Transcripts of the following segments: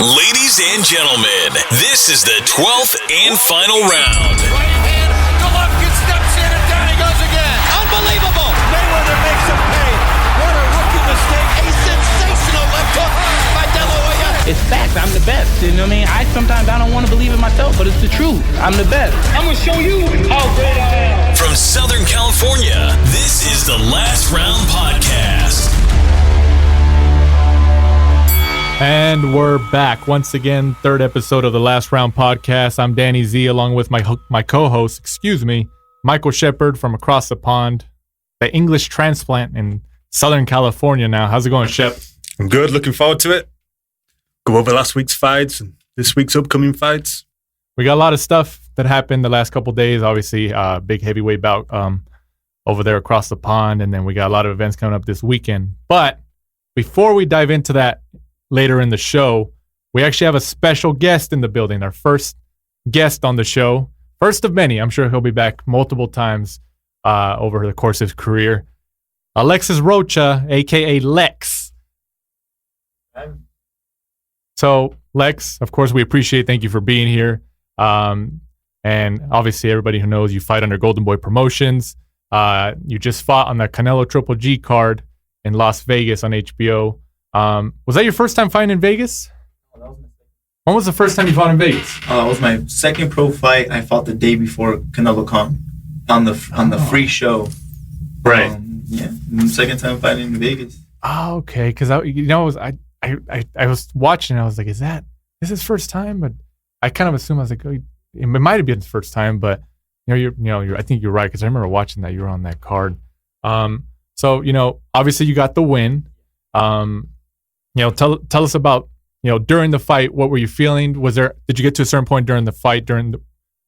Ladies and gentlemen, this is the 12th and final round. Right hand, Golovkin steps in and down he goes again. Unbelievable. Mayweather makes him pay. What a rookie mistake. A sensational left hook by De La Hoya. It's fact. I'm the best. You know what I mean? Sometimes I don't want to believe it myself, but it's the truth. I'm the best. I'm going to show you how great I am. From Southern California, this is the Last Round Podcast. And we're back once again, third episode of the Last Round Podcast. I'm Danny Z, along with my co-host, Michael Shepard from across the pond, the English transplant in Southern California now. How's it going, Shep? I'm good. Looking forward to it. Go over last week's fights and this week's upcoming fights. We got a lot of stuff that happened the last couple of days. Obviously, big heavyweight bout over there across the pond, and then we got a lot of events coming up this weekend. But before we dive into that, later in the show, we actually have a special guest in the building, our first guest on the show. First of many. I'm sure he'll be back multiple times over the course of his career. Alexis Rocha, a.k.a. Lex. So, Lex, of course, we appreciate. Thank you for being here. And obviously, everybody who knows you fight under Golden Boy Promotions. You just fought on the Canelo-GGG card in Las Vegas on HBO. Was that your first time fighting in Vegas? When was the first time you fought in Vegas? It was my second pro fight. I fought the day before Canelo-Con on the free show. Right. Second time fighting in Vegas. Oh, okay. Because I was watching. I was like, this his first time? But I kind of assumed, I was like, oh, it might have been his first time. But I think you're right, because I remember watching that you were on that card. So obviously you got the win. Tell us about, during the fight, what were you feeling? Did you get to a certain point during the fight, during the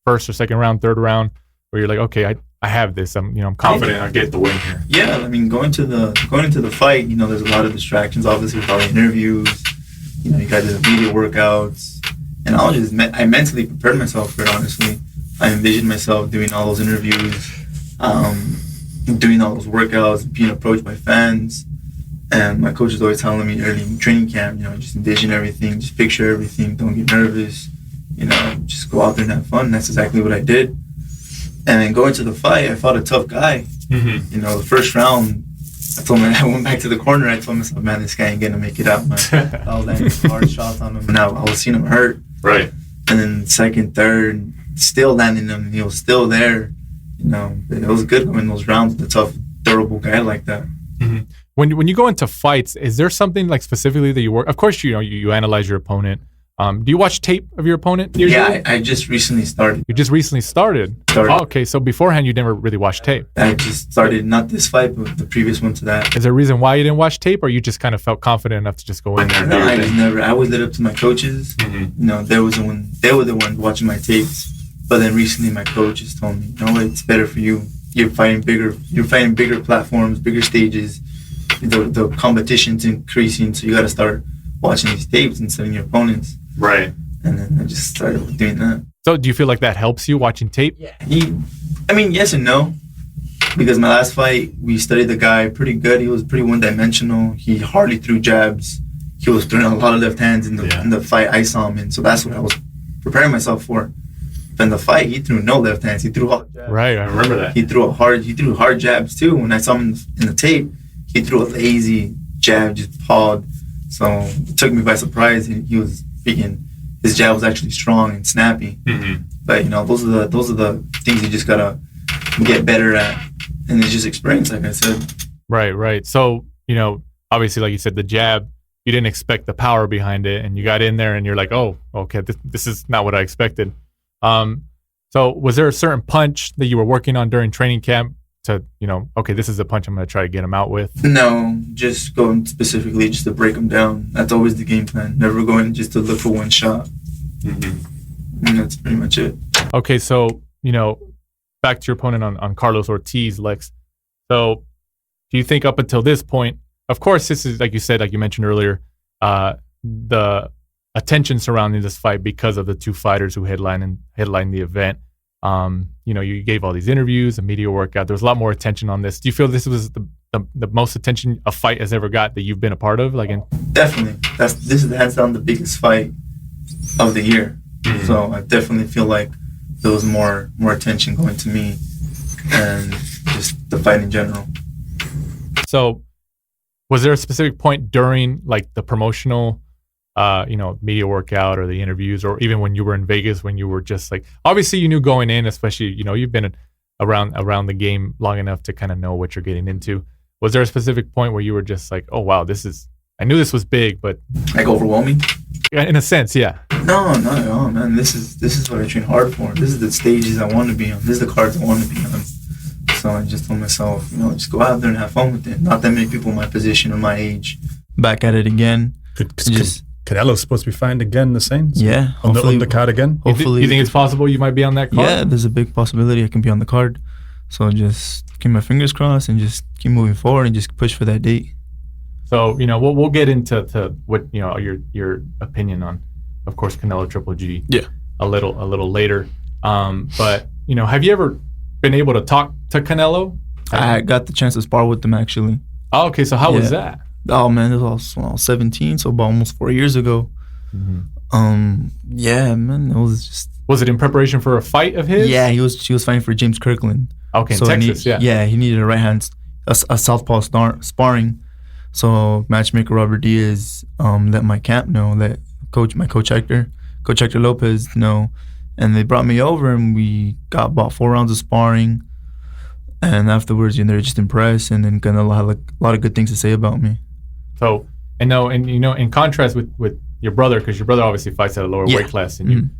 first or second round, third round, where you're like, okay, I have this. I'm confident I'll get the win here. Yeah, I mean, going into the fight, there's a lot of distractions, obviously, with all the interviews. You got the media workouts, and I mentally prepared myself for it, honestly. I envisioned myself doing all those interviews, doing all those workouts, being approached by fans. And my coach was always telling me early in training camp, just envision everything, just picture everything, don't get nervous, just go out there and have fun. And that's exactly what I did. And then going to the fight, I fought a tough guy. Mm-hmm. The first round, I went back to the corner, I told myself, man, this guy ain't gonna make it out, man. I was landing hard shots on him, and I was seeing him hurt. Right. And then second, third, still landing him, he was still there. It was good going those rounds with a tough, durable guy like that. Mm-hmm. When you go into fights, is there something like specifically that you work? Of course, you analyze your opponent. Do you watch tape of your opponent usually? Yeah, I just recently started. You just recently started? Oh, okay, so beforehand you never really watched tape. I just started, not this fight, but the previous one to that. Is there a reason why you didn't watch tape, or you just kind of felt confident enough to just go in there? No, I always did it up to my coaches. Mm-hmm. They were the ones watching my tapes. But then recently my coaches told me, it's better for you. You're fighting bigger platforms, bigger stages. The competition's increasing, so you got to start watching these tapes and studying your opponents. Right. And then I just started doing that. So do you feel like that helps you, watching tape? Yeah. Yes and no. Because my last fight, we studied the guy pretty good. He was pretty one-dimensional. He hardly threw jabs. He was throwing a lot of left hands in the fight I saw him in. So that's what I was preparing myself for. But in the fight, he threw no left hands. He threw hard jabs. Right, I remember that. He threw hard jabs too. When I saw him in the tape, he threw a lazy jab, just pawed. So it took me by surprise. He was speaking. His jab was actually strong and snappy. Mm-hmm. But those are the things you just gotta get better at, and it's just experience, like I said. Right. So obviously, like you said, the jab, you didn't expect the power behind it, and you got in there, and you're like, oh, okay, this is not what I expected. So was there a certain punch that you were working on during training camp to, okay, this is the punch I'm going to try to get him out with? No, just going specifically just to break him down. That's always the game plan. Never going just to look for one shot. Mm-hmm. And that's pretty much it. Okay, so, back to your opponent on Carlos Ortiz, Lex. So do you think up until this point, of course, this is, like you said, like you mentioned earlier, the attention surrounding this fight because of the two fighters who headlined the event. You gave all these interviews, a media workout. There was a lot more attention on this. Do you feel this was the most attention a fight has ever got that you've been a part of? Definitely. This is hands down the biggest fight of the year. So I definitely feel like there was more attention going to me and just the fight in general. So was there a specific point during like the promotional media workout or the interviews, or even when you were in Vegas, when you were just like, obviously you knew going in, especially, you've been around the game long enough to kind of know what you're getting into. Was there a specific point where you were just like, oh wow, I knew this was big, but like overwhelming? In a sense, yeah. No, not at all, man. This is what I train hard for. This is the stages I want to be on. This is the cards I want to be on. So I just told myself, just go out there and have fun with it. Not that many people in my position or my age. Back at it again. Canelo's supposed to be fighting again the same. Yeah. On the undercard again. Hopefully. You think it's possible you might be on that card? Yeah, there's a big possibility I can be on the card. So just keep my fingers crossed and just keep moving forward and just push for that date. So, we'll get into what, your opinion on, of course, Canelo-GGG. Yeah. A little later. But, have you ever been able to talk to Canelo? I got the chance to spar with him, actually. Oh, okay. So how was that? Oh, man, it was when I was 17, so about almost 4 years ago. Mm-hmm. Yeah, man, it was just... Was it in preparation for a fight of his? Yeah, he was fighting for James Kirkland. Okay, in Texas, yeah. Yeah, he needed a right hand, a southpaw sparring. So matchmaker Robert Diaz let my camp know, let Coach Hector Lopez know, and they brought me over and we got about 4 rounds of sparring. And afterwards, they're just impressed, and then Canelo had a lot of good things to say about me. So, in contrast with your brother, because your brother obviously fights at a lower weight class, and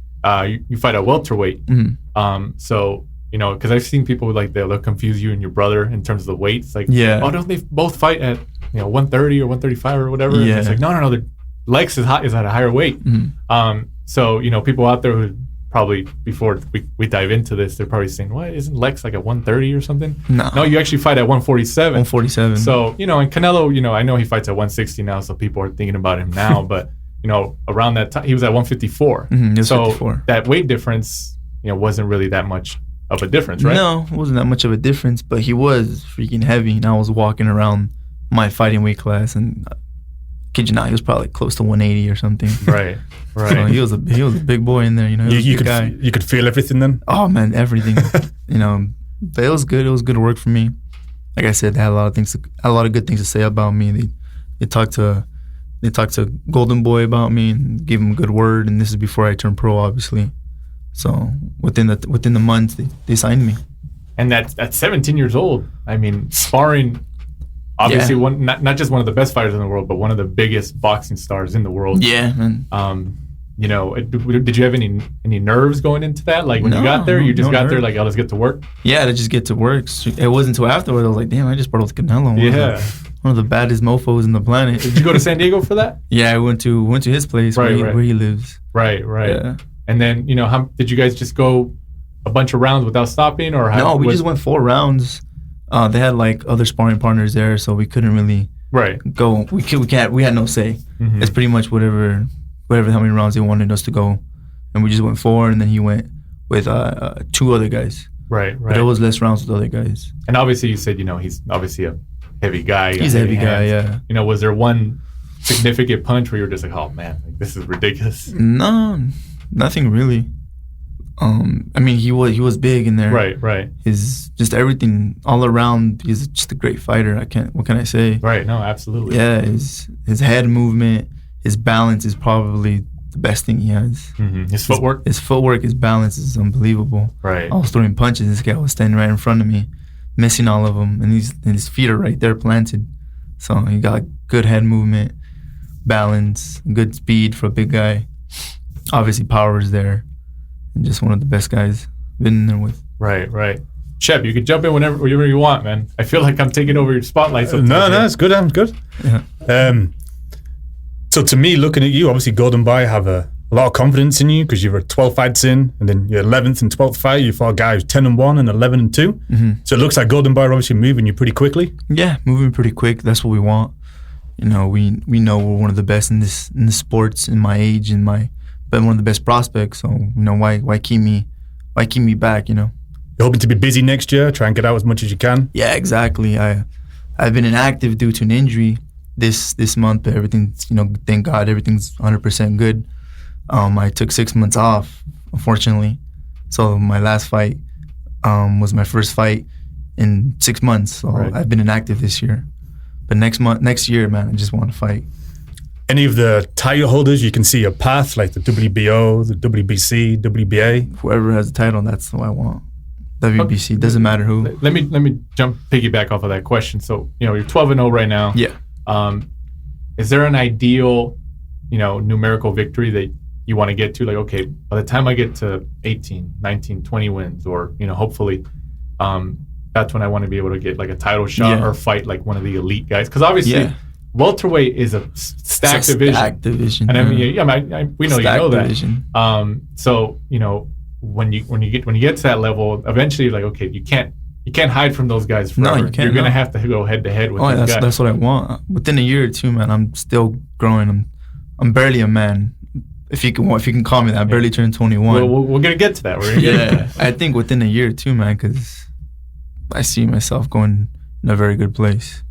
you fight at welterweight. Mm-hmm. So, because I've seen people they'll confuse you and your brother in terms of the weights. Like, yeah. Oh, don't they both fight at 130 or 135 or whatever? Yeah. And it's like, no, Lex is at a higher weight. Mm-hmm. So, people out there who probably, before we dive into this, they're probably saying, what, isn't Lex like at 130 or something? No, you actually fight at 147. 147. So, and Canelo, I know he fights at 160 now, so people are thinking about him now, but, around that time, he was at 154. Mm-hmm, so 54. That weight difference, wasn't really that much of a difference, right? No, it wasn't that much of a difference, but he was freaking heavy, and I was walking around my fighting weight class, and kid you not, he was probably close to 180 or something. Right. So he was a big boy in there, You could feel everything then. Oh man, everything. But it was good. It was good work for me. Like I said, they had a lot of good things to say about me. They talked to Golden Boy about me and gave him a good word. And this is before I turned pro, obviously. So within the months, they signed me. And at 17 years old, I mean, sparring. Obviously, not just one of the best fighters in the world, but one of the biggest boxing stars in the world. Yeah, man. Did you have any nerves going into that? Like when you got there, you just got there like, oh, let's get to work? Yeah, to just get to work. It wasn't until afterwards I was like, damn, I just brought with Canelo. One of the baddest mofos in the planet. Did you go to San Diego for that? Yeah, I went to his place where he lives. Right. Yeah. And then, how did you guys just go a bunch of rounds without stopping? Or we just went 4 rounds. They had other sparring partners there, so we couldn't really go. We had no say. Mm-hmm. It's pretty much whatever how many rounds they wanted us to go, and we just went 4, and then he went with 2 other guys. Right. But there was less rounds with other guys. And obviously, you said he's obviously a heavy guy. He's a heavy guy. Yeah. Was there one significant punch where you were just like, oh man, this is ridiculous? No, nothing really. I mean, he was big in there. Right. His just everything all around. He's just a great fighter. What can I say? Right. No, absolutely. Yeah. His head movement, his balance is probably the best thing he has. Mm-hmm. His footwork. His balance is unbelievable. Right. I was throwing punches. This guy was standing right in front of me, missing all of them, and his feet are right there planted. So he got good head movement, balance, good speed for a big guy. Obviously, power is there. And just one of the best guys I've been in there with. Right. Shep, you can jump in whenever you want, man. I feel like I'm taking over your spotlight. No, it's good. I'm good. Yeah. So to me, looking at you, obviously Golden Boy have a lot of confidence in you because you were 12 fights in, and then your 11th and 12th fight, you fought a guy who's 10-1 and 11-2. Mm-hmm. So it looks like Golden Boy are obviously moving you pretty quickly. Yeah, moving pretty quick. That's what we want. We know we're one of the best in the sports in my age and been one of the best prospects. So why keep me back? You're hoping to be busy next year, try and get out as much as you can. Yeah, exactly. I've been inactive due to an injury this month, but everything's thank God everything's 100% good. I took 6 months off, unfortunately. So my last fight was my first fight in 6 months. So I've been inactive this year. But next year, man, I just want to fight. Any of the title holders, you can see a path, like the WBO, the WBC, WBA. Whoever has the title, that's who I want. WBC, doesn't matter who. Let me piggyback off of that question. So, you're 12-0 right now. Yeah. Is there an ideal, numerical victory that you want to get to? Like, okay, by the time I get to 18, 19, 20 wins, or, hopefully, that's when I want to be able to get like a title shot or fight like one of the elite guys. Because obviously, welterweight is a stacked division. Stacked division. And I mean, we know stacked you know that. Division. So when you get to that level, eventually, like, okay, you can't hide from those guys forever. No, you can't. You're gonna have to go head to head with those guys. That's what I want. Within a year or two, man, I'm still growing. I'm barely a man. If you can call me that, I barely turned 21. We're gonna get to that. I think within a year or two, man, because I see myself going in a very good place.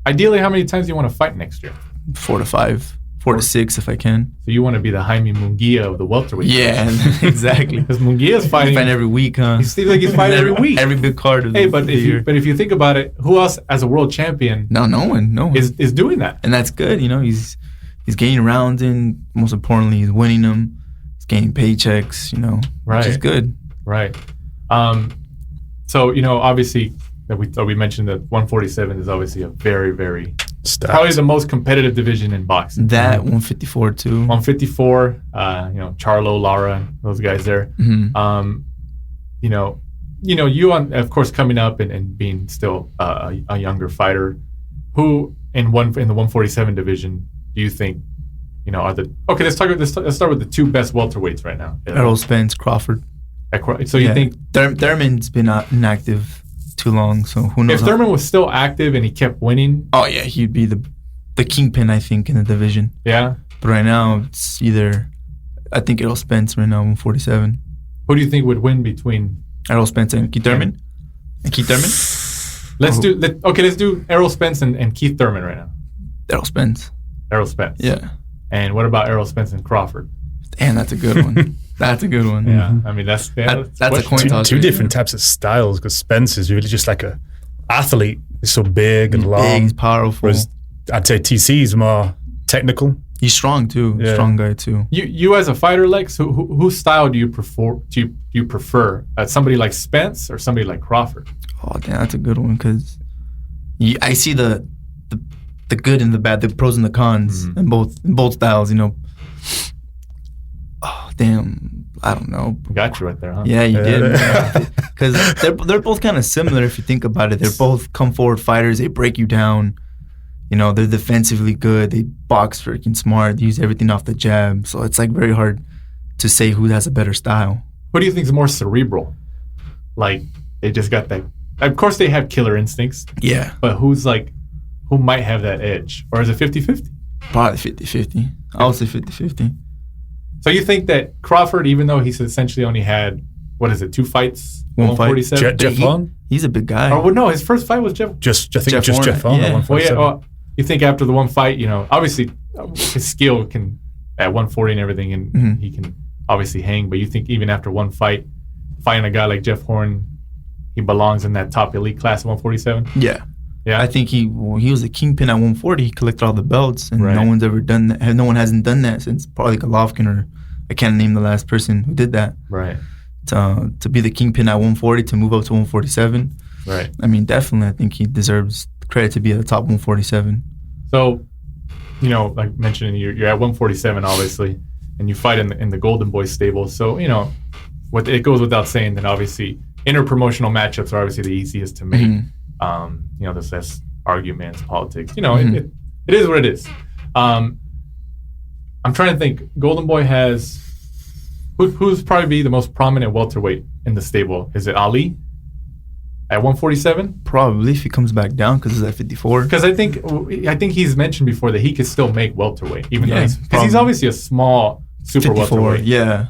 Ideally, how many times do you want to fight next year? 4 to 5, 4 to 6 if I can. So you want to be the Jaime Munguia of the welterweight? Yeah, exactly. Because Munguia's fighting every week, huh? He seems like he's fighting every week. Every big card of the year. But if you think about it, who else as a world champion? No one is doing that, and that's good. He's gaining rounds, and most importantly, he's winning them. He's gaining paychecks. Which is good. Right. So obviously that we mentioned that 147 is obviously a very, very probably the most competitive division in boxing. That 154 too. 154. Charlo, Lara, those guys there. Mm-hmm. You of course coming up and being still a younger fighter. Who in the 147 division do you think are the okay? Let's start with the two best welterweights right now. Errol Spence, Crawford. So you think Thurman's been inactive too long, so who knows? If Thurman was still active and he kept winning, he'd be the kingpin, I think, in the division. Yeah, but right now it's either I think Errol Spence right now 147. Who do you think would win between Errol Spence and Keith Thurman? Let's do Errol Spence and Keith Thurman right now. Errol Spence. Yeah. And what about Errol Spence and Crawford? Damn, that's a good one. That's a good one. Yeah, I mean that's a coin toss. Two different types of styles, because Spence is really just like a athlete. He's so big and long. Big, he's powerful. Whereas I'd say TC is more technical. He's strong too. Yeah. Strong guy too. You as a fighter, Lex, whose style do you prefer? Do you prefer somebody like Spence or somebody like Crawford? Oh, damn, that's a good one, because I see the good and the bad, the pros and the cons in both styles. Oh, damn, I don't know. Got you right there, huh? Yeah, you did. Because they're both kind of similar if you think about it. They're both come forward fighters. They break you down. They're defensively good. They box freaking smart. They use everything off the jab. So it's like very hard to say who has a better style. Who do you think is more cerebral? Like they just got that. Of course, they have killer instincts. Yeah. But who might have that edge? Or is it 50-50? Probably 50-50. I would say 50-50. So you think that Crawford, even though he's essentially only had, 2 fights? 147? Jeff Vaughn? He's a big guy. Oh, well, no, his first fight was Jeff. Just Jeff Vaughn at 147. You think after the one fight, obviously his skill can, at 140 and everything, and he can obviously hang, but you think even after one fight, fighting a guy like Jeff Horn, he belongs in that top elite class of 147? Yeah. Yeah, I think he was a kingpin at 140. He collected all the belts, and no one's ever done that. No one hasn't done that since probably Golovkin, or I can't name the last person who did that. Right. To be the kingpin at 140, to move up to 147. Right. I mean, definitely, I think he deserves credit to be at the top 147. So, like mentioning, you're at 147, obviously, and you fight in the Golden Boy stable. So, it goes without saying that obviously interpromotional matchups are obviously the easiest to make. That's arguments, politics. It is what it is. I'm trying to think. Golden Boy has who's probably the most prominent welterweight in the stable? Is it Ali at 147? Probably, if he comes back down, because he's at 54. Because I think he's mentioned before that he could still make welterweight, even though he's obviously a small super 54, welterweight. Yeah.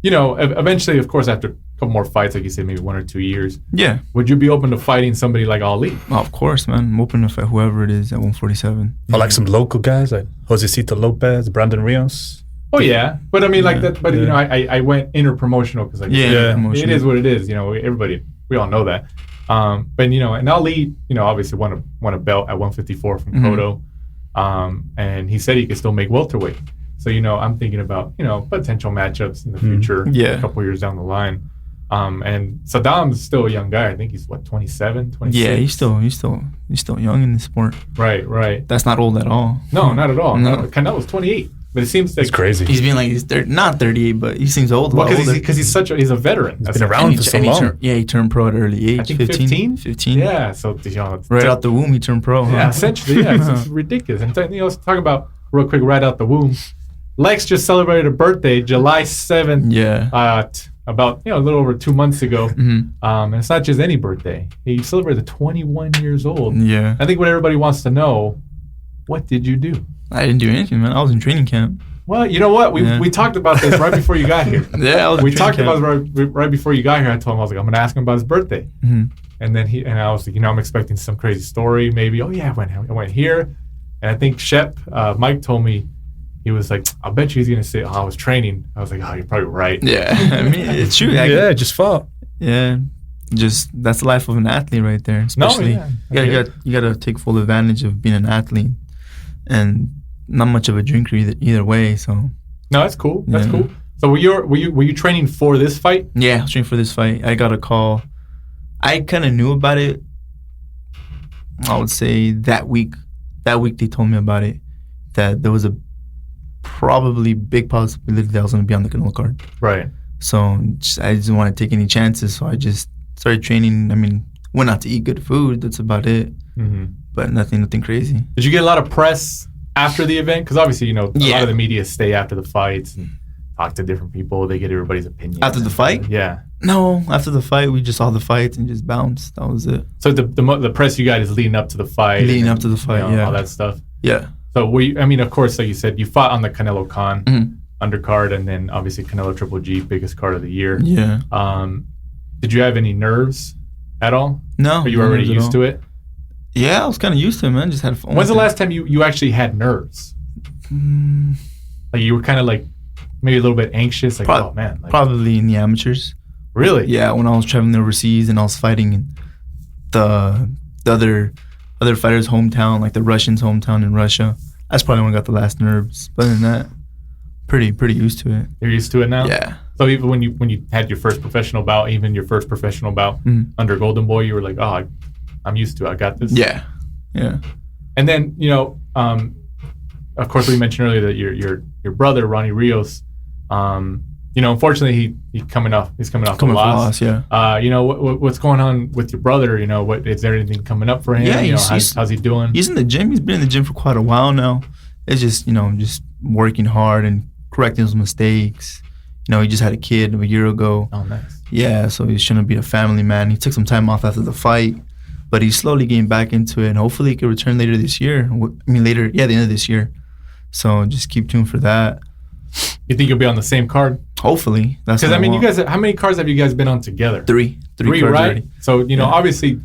Eventually, of course, after a couple more fights, like you said, maybe 1 or 2 years. Yeah. Would you be open to fighting somebody like Ali? Oh, of course, man. I'm open to fight whoever it is at 147. Or like some local guys like Josecito Lopez, Brandon Rios. Oh yeah, but I mean like that. But you know, I went interpromotional because it is what it is. You know, we all know that. But you know, and Ali, you know, obviously won a belt at 154 from Cotto, and he said he could still make welterweight. So you know, I'm thinking about, you know, potential matchups in the future, a couple years down the line. And Saddam's still a young guy. I think he's 27, 26? Yeah, he's still young in the sport. Right. That's not old at all. No, not at all. No. Canelo's 28. But it seems like it's crazy. He's being like he's not 38, but he seems old. Well, because he's a veteran. He's been around for so long. He turned pro at an early age. I think 15. Yeah, so you know, right out the womb he turned pro. Yeah, essentially, yeah, it's ridiculous. And you know, let's talk about real quick right out the womb. Lex just celebrated a birthday, July 7th. Yeah. About a little over 2 months ago. And it's not just any birthday. He celebrated 21 years old. Yeah. I think what everybody wants to know, what did you do? I didn't do anything, man. I was in training camp. Well, you know what? We talked about this right before you got here. We talked about it right before you got here. I told him, I was like, I'm going to ask him about his birthday. And then I was like, I'm expecting some crazy story. Maybe, I went here. And I think Shep, Mike told me, he was like, I bet you he's going to say, I was training. I was like, you're probably right. Yeah. I mean, it's true. Just fought. Yeah. Just, that's the life of an athlete right there. Especially, you got to take full advantage of being an athlete. And not much of a drinker either way, so. No, that's cool. That's cool. So were you training for this fight? Yeah, I was training for this fight. I got a call. I kind of knew about it. I would say that week. That week they told me about it. That there was a probably big possibility that I was going to be on the Canelo card. Right. So I didn't want to take any chances. So I just started training. I mean, went out to eat good food. That's about it. But nothing crazy. Did you get a lot of press after the event? Because obviously, a lot of the media stay after the fights and talk to different people. They get everybody's opinion. After the fight? Yeah. No, after the fight, we just saw the fights and just bounced. That was it. So the press you got is leading up to the fight. Leading up to the fight, all that stuff. Yeah. So of course, like you said, you fought on the Canelo Con undercard, and then obviously Canelo Triple G, biggest card of the year. Yeah. Did you have any nerves at all? No. Are you already used to it? Yeah, I was kind of used to it, man. Just had fun. When's the last time you actually had nerves? Like you were kind of like maybe a little bit anxious, like oh man. Like, probably in the amateurs. Really? Yeah, when I was traveling overseas and I was fighting in the other fighters' hometown, like the Russians' hometown in Russia. That's probably when I got the last nerves. But other than that, pretty used to it. You're used to it now? Yeah. So even when you had your first professional bout, under Golden Boy, you were like, oh, I'm used to it. I got this. Yeah. And then of course, we mentioned earlier that your brother Ronnie Rios, unfortunately he's coming off a loss. Yeah. What's going on with your brother? Is there anything coming up for him? Yeah. How's he doing? He's in the gym. He's been in the gym for quite a while now. It's just just working hard and correcting his mistakes. He just had a kid a year ago. Oh, nice. Yeah, so he's trying to be a family man. He took some time off after the fight, but he's slowly getting back into it, and hopefully he can return later this year. The end of this year. So just keep tuned for that. You think you'll be on the same card? Hopefully. That's because you guys, how many cards have you guys been on together? Three cards right? already. So obviously,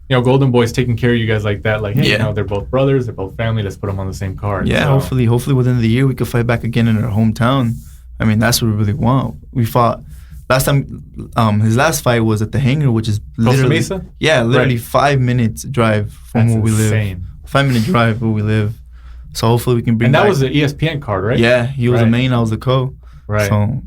Golden Boy's taking care of you guys like that. Like, hey, they're both brothers, they're both family. Let's put them on the same card. Yeah, so. hopefully within the year we could fight back again in our hometown. I mean, that's what we really want. We fought last time. His last fight was at the Hangar, which is literally Mesa? Yeah, literally 5 minutes drive from where we live. 5 minute drive where we live. So hopefully we can bring. And that back, was the ESPN card, right? Yeah, he was the main. I was the co. Right. So,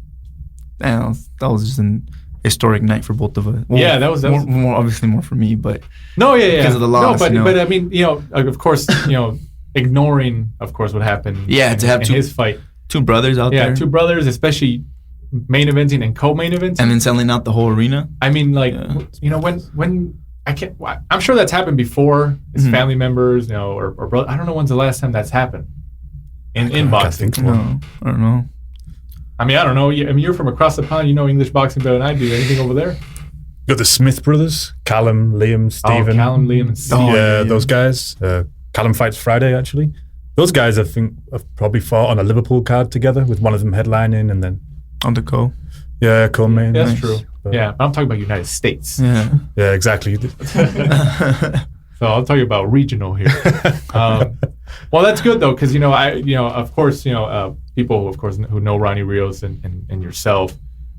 that was just an historic night for both of us. Well, yeah, that was more obviously more for me, but because of the loss. No, but I mean, of course, ignoring, of course, what happened. Yeah, to have his fight. Two brothers out there. Yeah, two brothers, especially main eventing and co-main eventing. And then selling out the whole arena. I mean, when I can't, I'm sure that's happened before. His family members, or brother. I don't know when's the last time that's happened in boxing. No, I don't know. I mean, I don't know. I mean, you're from across the pond. You know English boxing better than I do. Anything over there? You got the Smith brothers, Callum, Liam, Stephen. Callum, Liam, and Stephen. Those guys. Callum fights Friday, actually. Those guys, I think, have probably fought on a Liverpool card together, with one of them headlining and then on the co. Yeah, co-main. That's true. But I'm talking about United States. Yeah, exactly. So I'll tell you about regional here. Well, that's good though, because of course, people, of course, who know Ronnie Rios and yourself,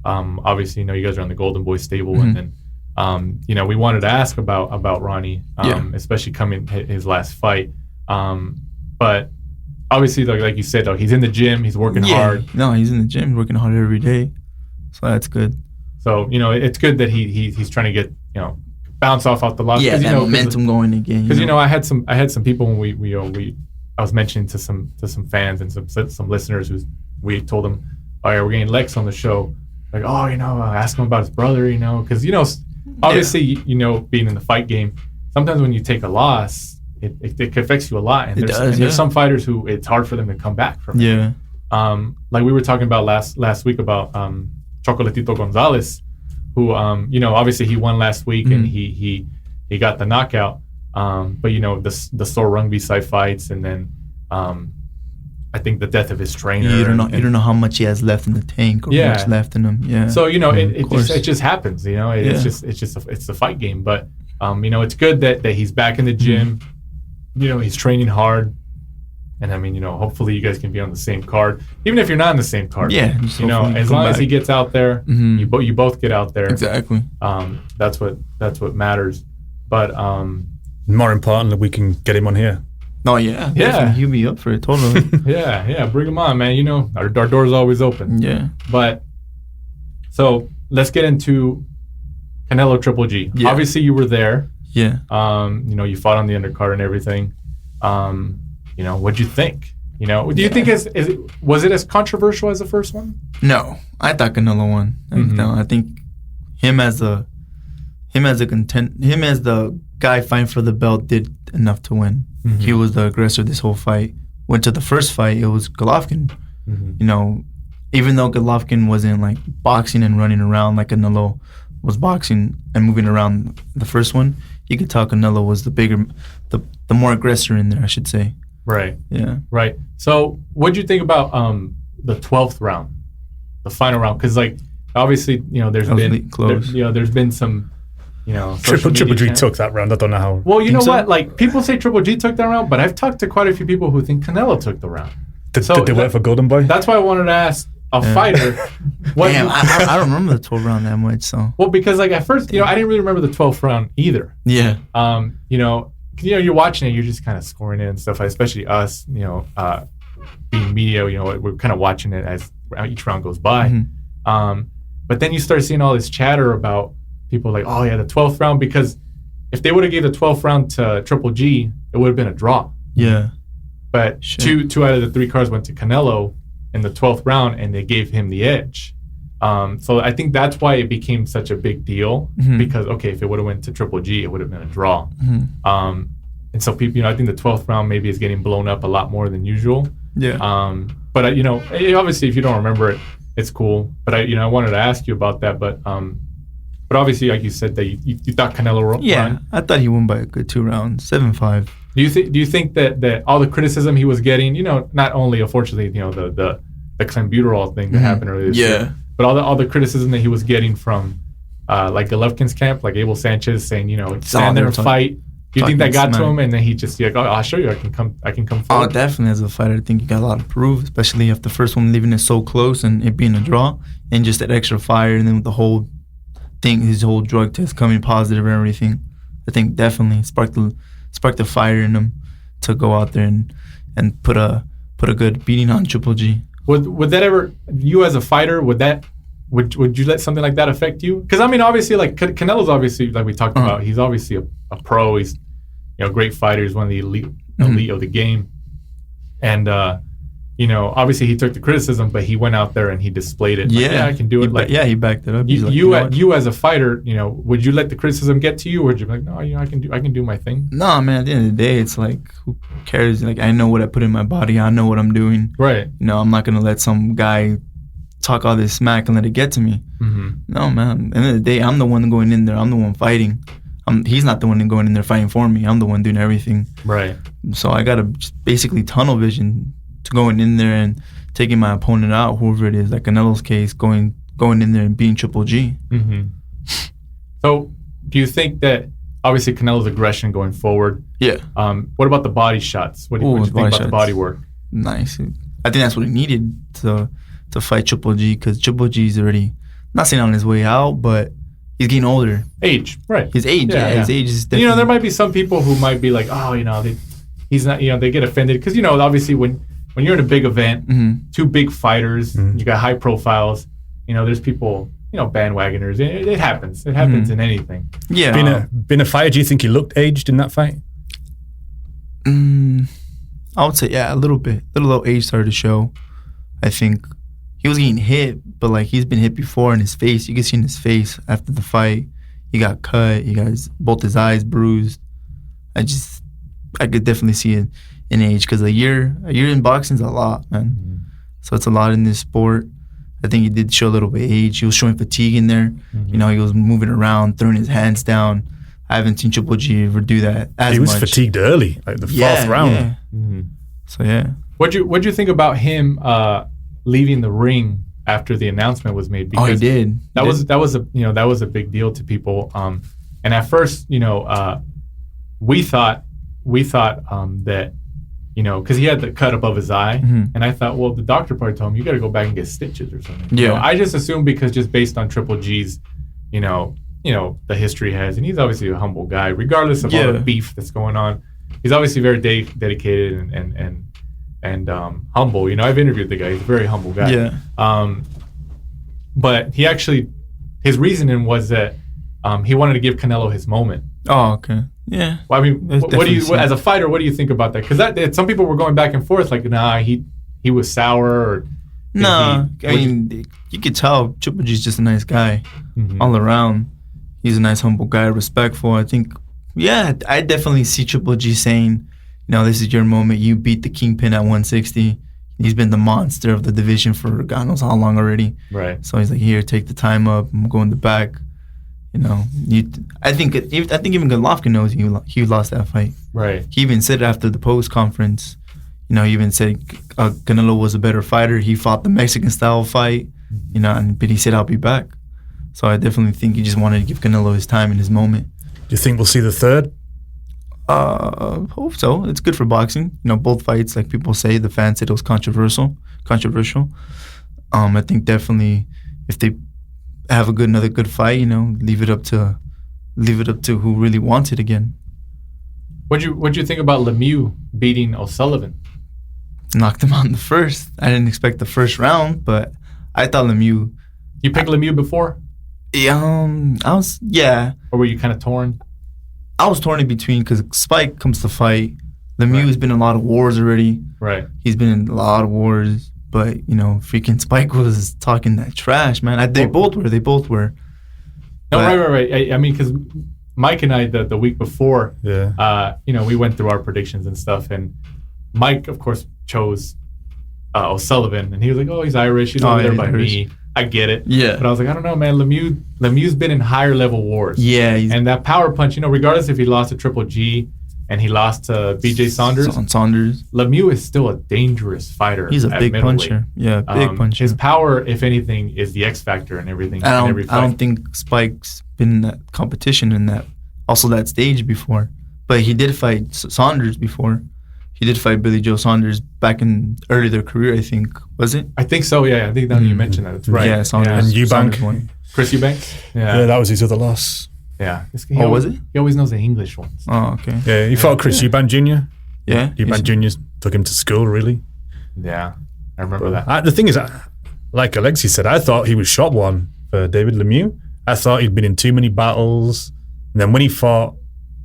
obviously, you guys are on the Golden Boy stable, and then, we wanted to ask about Ronnie, especially coming his last fight, but obviously, like you said, though, he's in the gym, he's working hard. No, he's in the gym, working hard every day, so that's good. So it's good that he's trying to get bounce off the loss. Yeah, that momentum going again. Because I had some people when I was mentioning to some fans and some listeners we told them, all right, we're getting Lex on the show. Like, ask him about his brother, because obviously being in the fight game, sometimes when you take a loss, it affects you a lot. And there's some fighters who it's hard for them to come back from. Yeah. Like we were talking about last week about Chocolatito Gonzalez, who obviously he won last week and he got the knockout. But the sore Rungby side fights, and then I think the death of his trainer. You don't know how much he has left in the tank or what's left in him. Yeah. So it just happens. It's a fight game. But it's good that he's back in the gym. He's training hard. And hopefully you guys can be on the same card, even if you're not on the same card. Yeah, as long as he gets out there, you both get out there. Exactly. That's what matters. But more importantly, we can get him on here. Oh yeah, definitely. He'll be up for it totally. yeah, bring him on, man. Our door's always open. Yeah. But so let's get into Canelo Triple G. Yeah. Obviously, you were there. Yeah. You fought on the undercard and everything. What'd you think? Do you think was it as controversial as the first one? No, I thought Canelo won. No, I think him as the guy fighting for the belt did enough to win. Mm-hmm. He was the aggressor this whole fight. Went to the first fight, it was Golovkin. Mm-hmm. Even though Golovkin wasn't like boxing and running around like Canelo was boxing and moving around the first one, you could tell Canelo was the more aggressor in there, I should say. Right. Yeah. Right. So, what'd you think about the 12th round, the final round? Because, obviously, there's been close. There's been some, Triple G took that round. I don't know how. Well, you know what? People say Triple G took that round, but I've talked to quite a few people who think Canelo took the round. Did they wait for Golden Boy? That's why I wanted to ask a fighter. Damn, I don't remember the 12th round that much. So. Well, because at first, I didn't really remember the 12th round either. Yeah. You're watching it, you're just kind of scoring it and stuff, especially us, being media, we're kind of watching it as each round goes by. Mm-hmm. But then you start seeing all this chatter about people like, oh yeah, the 12th round, because if they would have gave the 12th round to Triple G, it would have been a draw. Yeah. But two out of the 3 cards went to Canelo in the 12th round, and they gave him the edge. So I think that's why it became such a big deal, because, if it would have went to Triple G, it would have been a draw. Mm-hmm. And so people, I think the 12th round maybe is getting blown up a lot more than usual. Yeah. But obviously if you don't remember it, it's cool. But I wanted to ask you about that. But obviously, like you said, that you thought Canelo won. Yeah, I thought he won by a good 2 rounds, 7-5. Do you think that all the criticism he was getting, not only unfortunately, the clenbuterol thing that happened earlier this year, but all the criticism that he was getting from like Golovkin's camp, like Abel Sanchez saying, stand there and fight. Do you think that got to him, and then he just I'll show you, I can come forward? Oh, definitely. As a fighter, I think you got a lot to prove, especially if the first one leaving it so close and it being a draw, and just that extra fire, and then with the whole thing, his whole drug test coming positive and everything. I think definitely sparked the fire in him to go out there and put a good beating on Triple G. Would that ever, you as a fighter, would you let something like that affect you? Because obviously, like Canelo's obviously, like we talked about, he's obviously a pro. He's great fighter. He's one of the elite of the game, and obviously he took the criticism, but he went out there and he displayed it. I can do it. He backed it up. You as a fighter, would you let the criticism get to you, or would you be like, no, I can do my thing? No, man. At the end of the day, it's like, who cares? Like, I know what I put in my body. I know what I'm doing. Right. I'm not gonna let some guy talk all this smack and let it get to me. Mm-hmm. No, man. At the end of the day, I'm the one going in there. I'm the one fighting. He's not the one going in there fighting for me. I'm the one doing everything. Right. So I got to basically tunnel vision to going in there and taking my opponent out, whoever it is, like Canelo's case, going in there and beating Triple G. Mm-hmm. So do you think that obviously Canelo's aggression going forward. Yeah. What about the body shots? What do you think about the body work? Nice. I think that's what he needed to fight Triple G, because Triple G's already, not saying on his way out, but he's getting older. Age, right? His age, his age is definitely. You know, there might be some people who might be like, oh, you know, he's not. You know, they get offended because, you know, obviously when you're in a big event, two big fighters, you got high profiles. You know, there's people, you know, bandwagoners. It happens. It happens in anything. Yeah. Being a fighter, do you think he looked aged in that fight? I would say, yeah, a little bit. A little age started to show. I think he was getting hit, but like he's been hit before in his face. You can see in his face after the fight, he got cut. He got both his eyes bruised. I could definitely see it in age, because a year in boxing is a lot, man. So it's a lot in this sport. I think he did show a little bit of age. He was showing fatigue in there. You know, he was moving around, throwing his hands down. I haven't seen Triple G ever do that as much. He was fatigued early, like the fourth round. Yeah. So yeah. What'd you think about him leaving the ring after the announcement was made? Because he did. That was a big deal to people. And at first, you know, we thought that, you know, because he had the cut above his eye, and I thought, well, the doctor probably told him you got to go back and get stitches or something. Yeah. You know, I just assumed, because just based on Triple G's, you know, the history he has, and he's obviously a humble guy, regardless of all the beef that's going on. He's obviously very dedicated and humble. You know, I've interviewed the guy. He's a very humble guy. Yeah. But his reasoning was that he wanted to give Canelo his moment. Oh, okay. Yeah. Well, I mean, what do you, as a fighter, what do you think about that? Because some people were going back and forth, like, nah, he was sour. Or I mean, you could tell Triple G's just a nice guy all around. He's a nice, humble guy, respectful. I think, yeah, I definitely see Triple G saying, you know, this is your moment. You beat the Kingpin at 160. He's been the monster of the division for God knows how long already. Right. So he's like, here, take the time up. I'm going the back. You know, I think even Golovkin knows he lost that fight. Right. He even said after the post conference, you know, he even said Canelo was a better fighter. He fought the Mexican style fight, you know, but he said, I'll be back. So I definitely think he just wanted to give Canelo his time and his moment. Do you think we'll see the third? Hope so. It's good for boxing. You know, both fights, like people say, the fans said it was controversial. I think definitely if they have another good fight, you know, leave it up to who really wants it again. What'd you think about Lemieux beating O'Sullivan? Knocked him out in the first. I didn't expect the first round, but I thought Lemieux. You picked Lemieux before? Yeah. Or were you kind of torn? I was torn in between, because Spike comes to fight. Lemieux has been in a lot of wars already. Right. He's been in a lot of wars, but, you know, freaking Spike was talking that trash, man. They both were. No, right. I mean, because Mike and I, the week before, you know, we went through our predictions and stuff, and Mike, of course, chose O'Sullivan, and he was like, oh, he's Irish. He's over there by me. I get it. Yeah. But I was like, I don't know, man. Lemieux's been in higher level wars. Yeah. And that power punch, you know, regardless if he lost to Triple G and he lost to BJ Saunders, Lemieux is still a dangerous fighter. He's a big puncher. Yeah, big puncher. His power, if anything, is the X factor and everything. I don't think Spike's been in that competition in that stage before. But he did fight Saunders before. He did fight Billy Joe Saunders back in early their career, I think. Was it? I think so, yeah. I think now that you mentioned that, it's right. Yeah, Saunders. And Eubank. Chris Eubank? Yeah, that was his other loss. Yeah. Was it? He always knows the English ones. Oh, okay. Yeah, he fought Chris Eubank Jr. Yeah. Eubank Jr. took him to school, really. Yeah, I remember that. The thing is, like Alexis said, I thought he was shot one for David Lemieux. I thought he'd been in too many battles. And then when he fought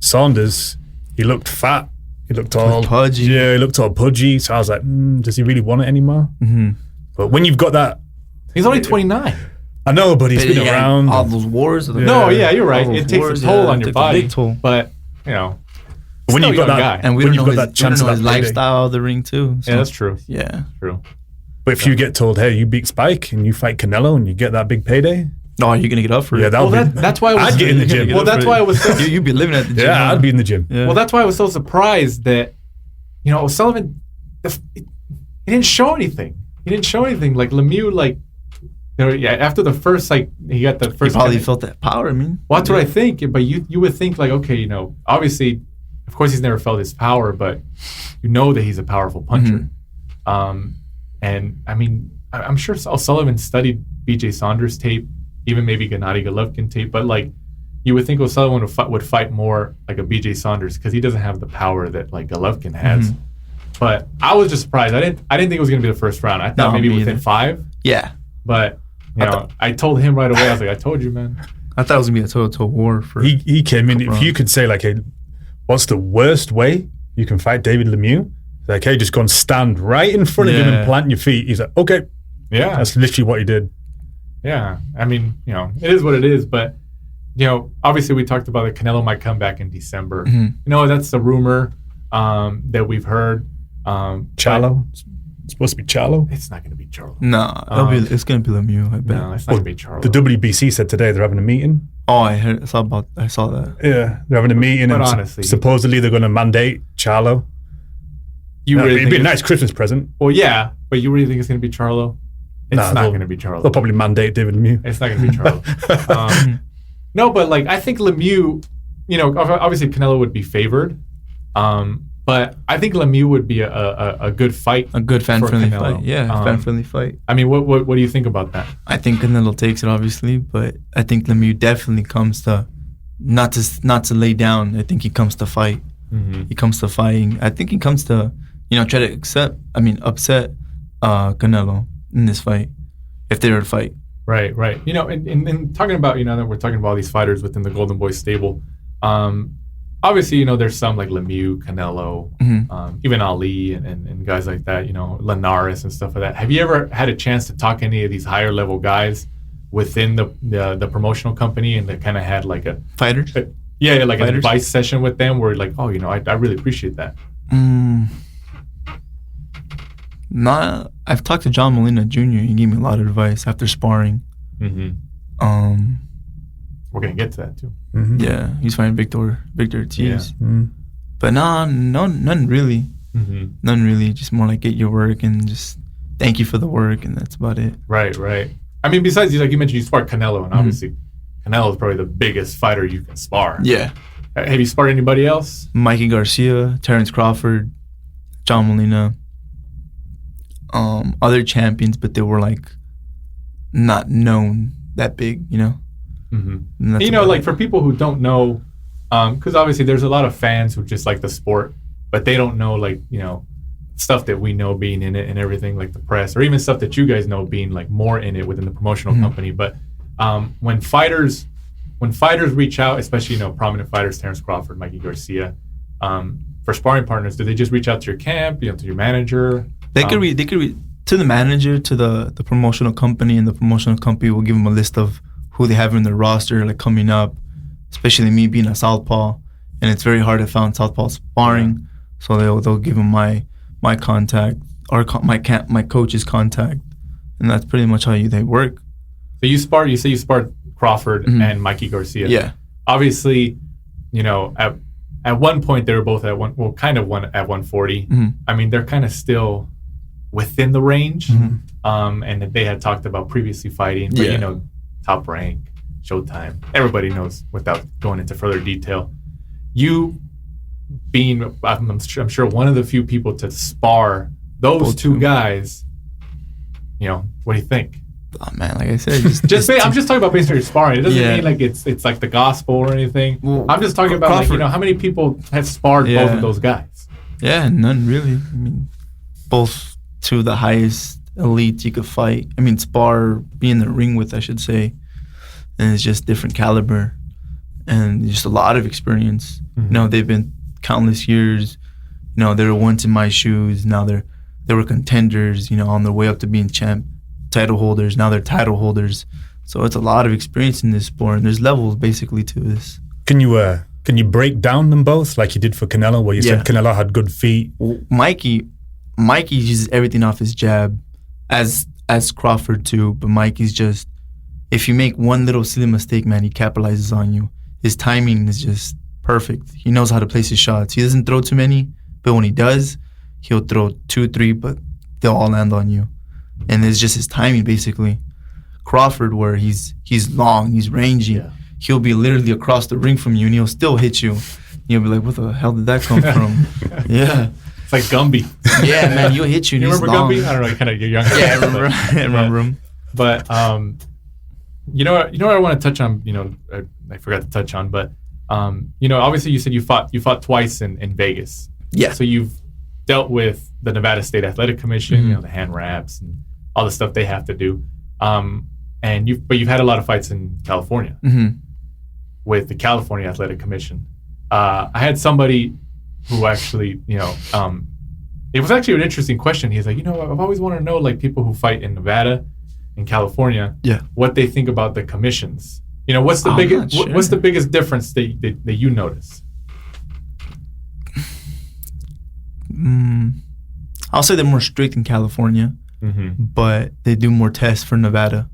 Saunders, he looked fat. He looked all pudgy. Yeah, he looked all pudgy. So I was like, does he really want it anymore? Mm-hmm. But when you've got that... He's only 29. I know, but he's been around. All those wars. No, yeah, you're right. It takes a toll on your body. A big toll. But, you know, when you've got that guy. And we don't know his lifestyle of the ring, too. So. Yeah, that's true. Yeah. True. But if you get told, hey, you beat Spike and you fight Canelo and you get that big payday... No, you're gonna get up for it. Yeah, that's why I'd get in the gym. Well, that's why I was. You'd be living at the gym. Yeah, I'd be in the gym. Yeah. Well, that's why I was so surprised that, you know, O'Sullivan, he didn't show anything. He didn't show anything. Like Lemieux, like after the first, he got the first. He probably felt that power. I mean, well, that's what I think. But you would think okay, obviously, of course, he's never felt his power, but you know that he's a powerful puncher. And I mean, I'm sure O'Sullivan studied B.J. Saunders' tape, even maybe Gennady Golovkin tape, but you would think O'Sullivan would fight more like a B.J. Saunders because he doesn't have the power that Golovkin has. But I was just surprised. I didn't think it was going to be the first round. I thought maybe within 5. Yeah. But I told him right away. I was like, I told you, man. I thought it was going to be a total war for. He came in. If you could say hey, what's the worst way you can fight David Lemieux? Hey, just go and stand right in front of him and plant your feet. He's like, okay. Yeah. That's literally what he did. Yeah. I mean, it is what it is. But, obviously we talked about that Canelo might come back in December. That's a rumor that we've heard. Charlo? It's supposed to be Charlo? It's not going to be Charlo. No, it's going to be Lemieux, I bet. No, it's not going to be Charlo. The WBC said today they're having a meeting. Oh, I saw that. Yeah, they're having a meeting. But and honestly, supposedly they're going to mandate Charlo. It'd be a nice Christmas present. Well, yeah, but you really think it's going to be Charlo? It's not going to be Charlo. They'll probably mandate David Lemieux. It's not going to be Charlo. No, but I think Lemieux, obviously Canelo would be favored. But I think Lemieux would be a good fight. A good fan-friendly fight. Yeah, fan-friendly fight. I mean, what do you think about that? I think Canelo takes it, obviously, but I think Lemieux definitely comes to not to lay down. I think he comes to fight. He comes to fighting. I think he comes to, try to upset Canelo in this fight, if they were to fight. Right. And talking about, that we're talking about all these fighters within the Golden Boy stable. Obviously, there's some like Lemieux, Canelo, even Ali and guys like that, Linares and stuff like that. Have you ever had a chance to talk to any of these higher level guys within the promotional company and that kind of had like a... Fighters? An advice session with them where like, I really appreciate that. I've talked to John Molina Jr. He gave me a lot of advice after sparring. We're going to get to that too. Yeah, he's fighting Victor Ortiz. Yeah. But none really. None really. Just more like get your work and just thank you for the work, and that's about it. Right. I mean, besides, like you mentioned, you sparred Canelo, and obviously Canelo is probably the biggest fighter you can spar. Yeah. Have you sparred anybody else? Mikey Garcia, Terrence Crawford, John Molina. Other champions, but they were like not known that big, For people who don't know, because obviously there's a lot of fans who just like the sport, but they don't know stuff that we know being in it and everything, like the press, or even stuff that you guys know being like more in it within the promotional company. But when fighters reach out, especially prominent fighters, Terrence Crawford, Mikey Garcia, for sparring partners, do they just reach out to your camp, to your manager? They could read to the manager, to the promotional company, and the promotional company will give them a list of who they have in their roster, like coming up, especially me being a southpaw, and it's very hard to find southpaw sparring, so they'll give them my contact or my coach's contact, and that's pretty much how they work. So you say you sparred Crawford and Mikey Garcia. Yeah. Obviously, at one point they were both at at 140. I mean, they're kind of still within the range, and they had talked about previously fighting, but Top Rank, Showtime, everybody knows without going into further detail. You being, I'm sure, one of the few people to spar those two guys, what do you think? Oh man, like I said, I'm just talking about basically your sparring. It doesn't mean like it's like the gospel or anything. Well, I'm just talking about Crawford, how many people have sparred both of those guys? Yeah, none really. I mean, both two of the highest elites you could fight. I mean, be in the ring with, I should say. And it's just different caliber and just a lot of experience. They've been countless years. They were once in my shoes. Now they were contenders. On their way up to being title holders. Now they're title holders. So it's a lot of experience in this sport, and there's levels basically to this. Can you break down them both like you did for Canelo, where you said Canelo had good feet? Well, Mikey uses everything off his jab, as Crawford too. But Mikey's just, if you make one little silly mistake, man, he capitalizes on you. His timing is just perfect. He knows how to place his shots. He doesn't throw too many, but when he does, he'll throw 2, 3, but they'll all land on you. And it's just his timing, basically. Crawford, where he's long, he's rangy. Yeah. He'll be literally across the ring from you, and he'll still hit you. You'll be like, "What the hell did that come from?" Yeah. It's like Gumby. Yeah, man, he'll hit you. You and he's remember long. Gumby? I don't know. Kind of you're younger. Yeah, I remember. I remember him. But you know what I want to touch on. You know, I forgot to touch on, but you know, obviously you said you fought twice in Vegas. Yeah. So you've dealt with the Nevada State Athletic Commission, you know, the hand wraps and all the stuff they have to do. But you've had a lot of fights in California with the California Athletic Commission. I had somebody who actually, you know, it was actually an interesting question. He's like, you know, I've always wanted to know, like, people who fight in Nevada and California, what they think about the commissions. You know, what's the biggest what's the biggest difference that you notice? I'll say they're more strict in California, but they do more tests for Nevada.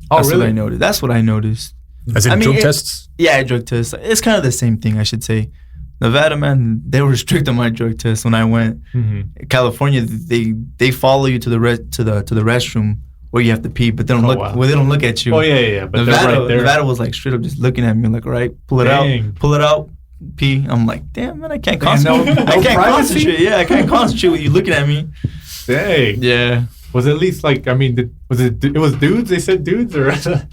That's really? what I noticed. That's what I noticed. As in drug tests? Yeah, drug tests. It's kind of the same thing, I should say. Nevada, man, they were strict on my drug test when I went. California, they follow you to the restroom where you have to pee, but they don't they don't look at you. Oh yeah. But Nevada, they're right there. Nevada was like straight up just looking at me, like, all right, pull it out, pee. I'm like, damn, man, I can't concentrate. I can't concentrate. Yeah, I can't concentrate with you looking at me. Dang. Yeah. Was it at least like, I mean, it was dudes? They said dudes, or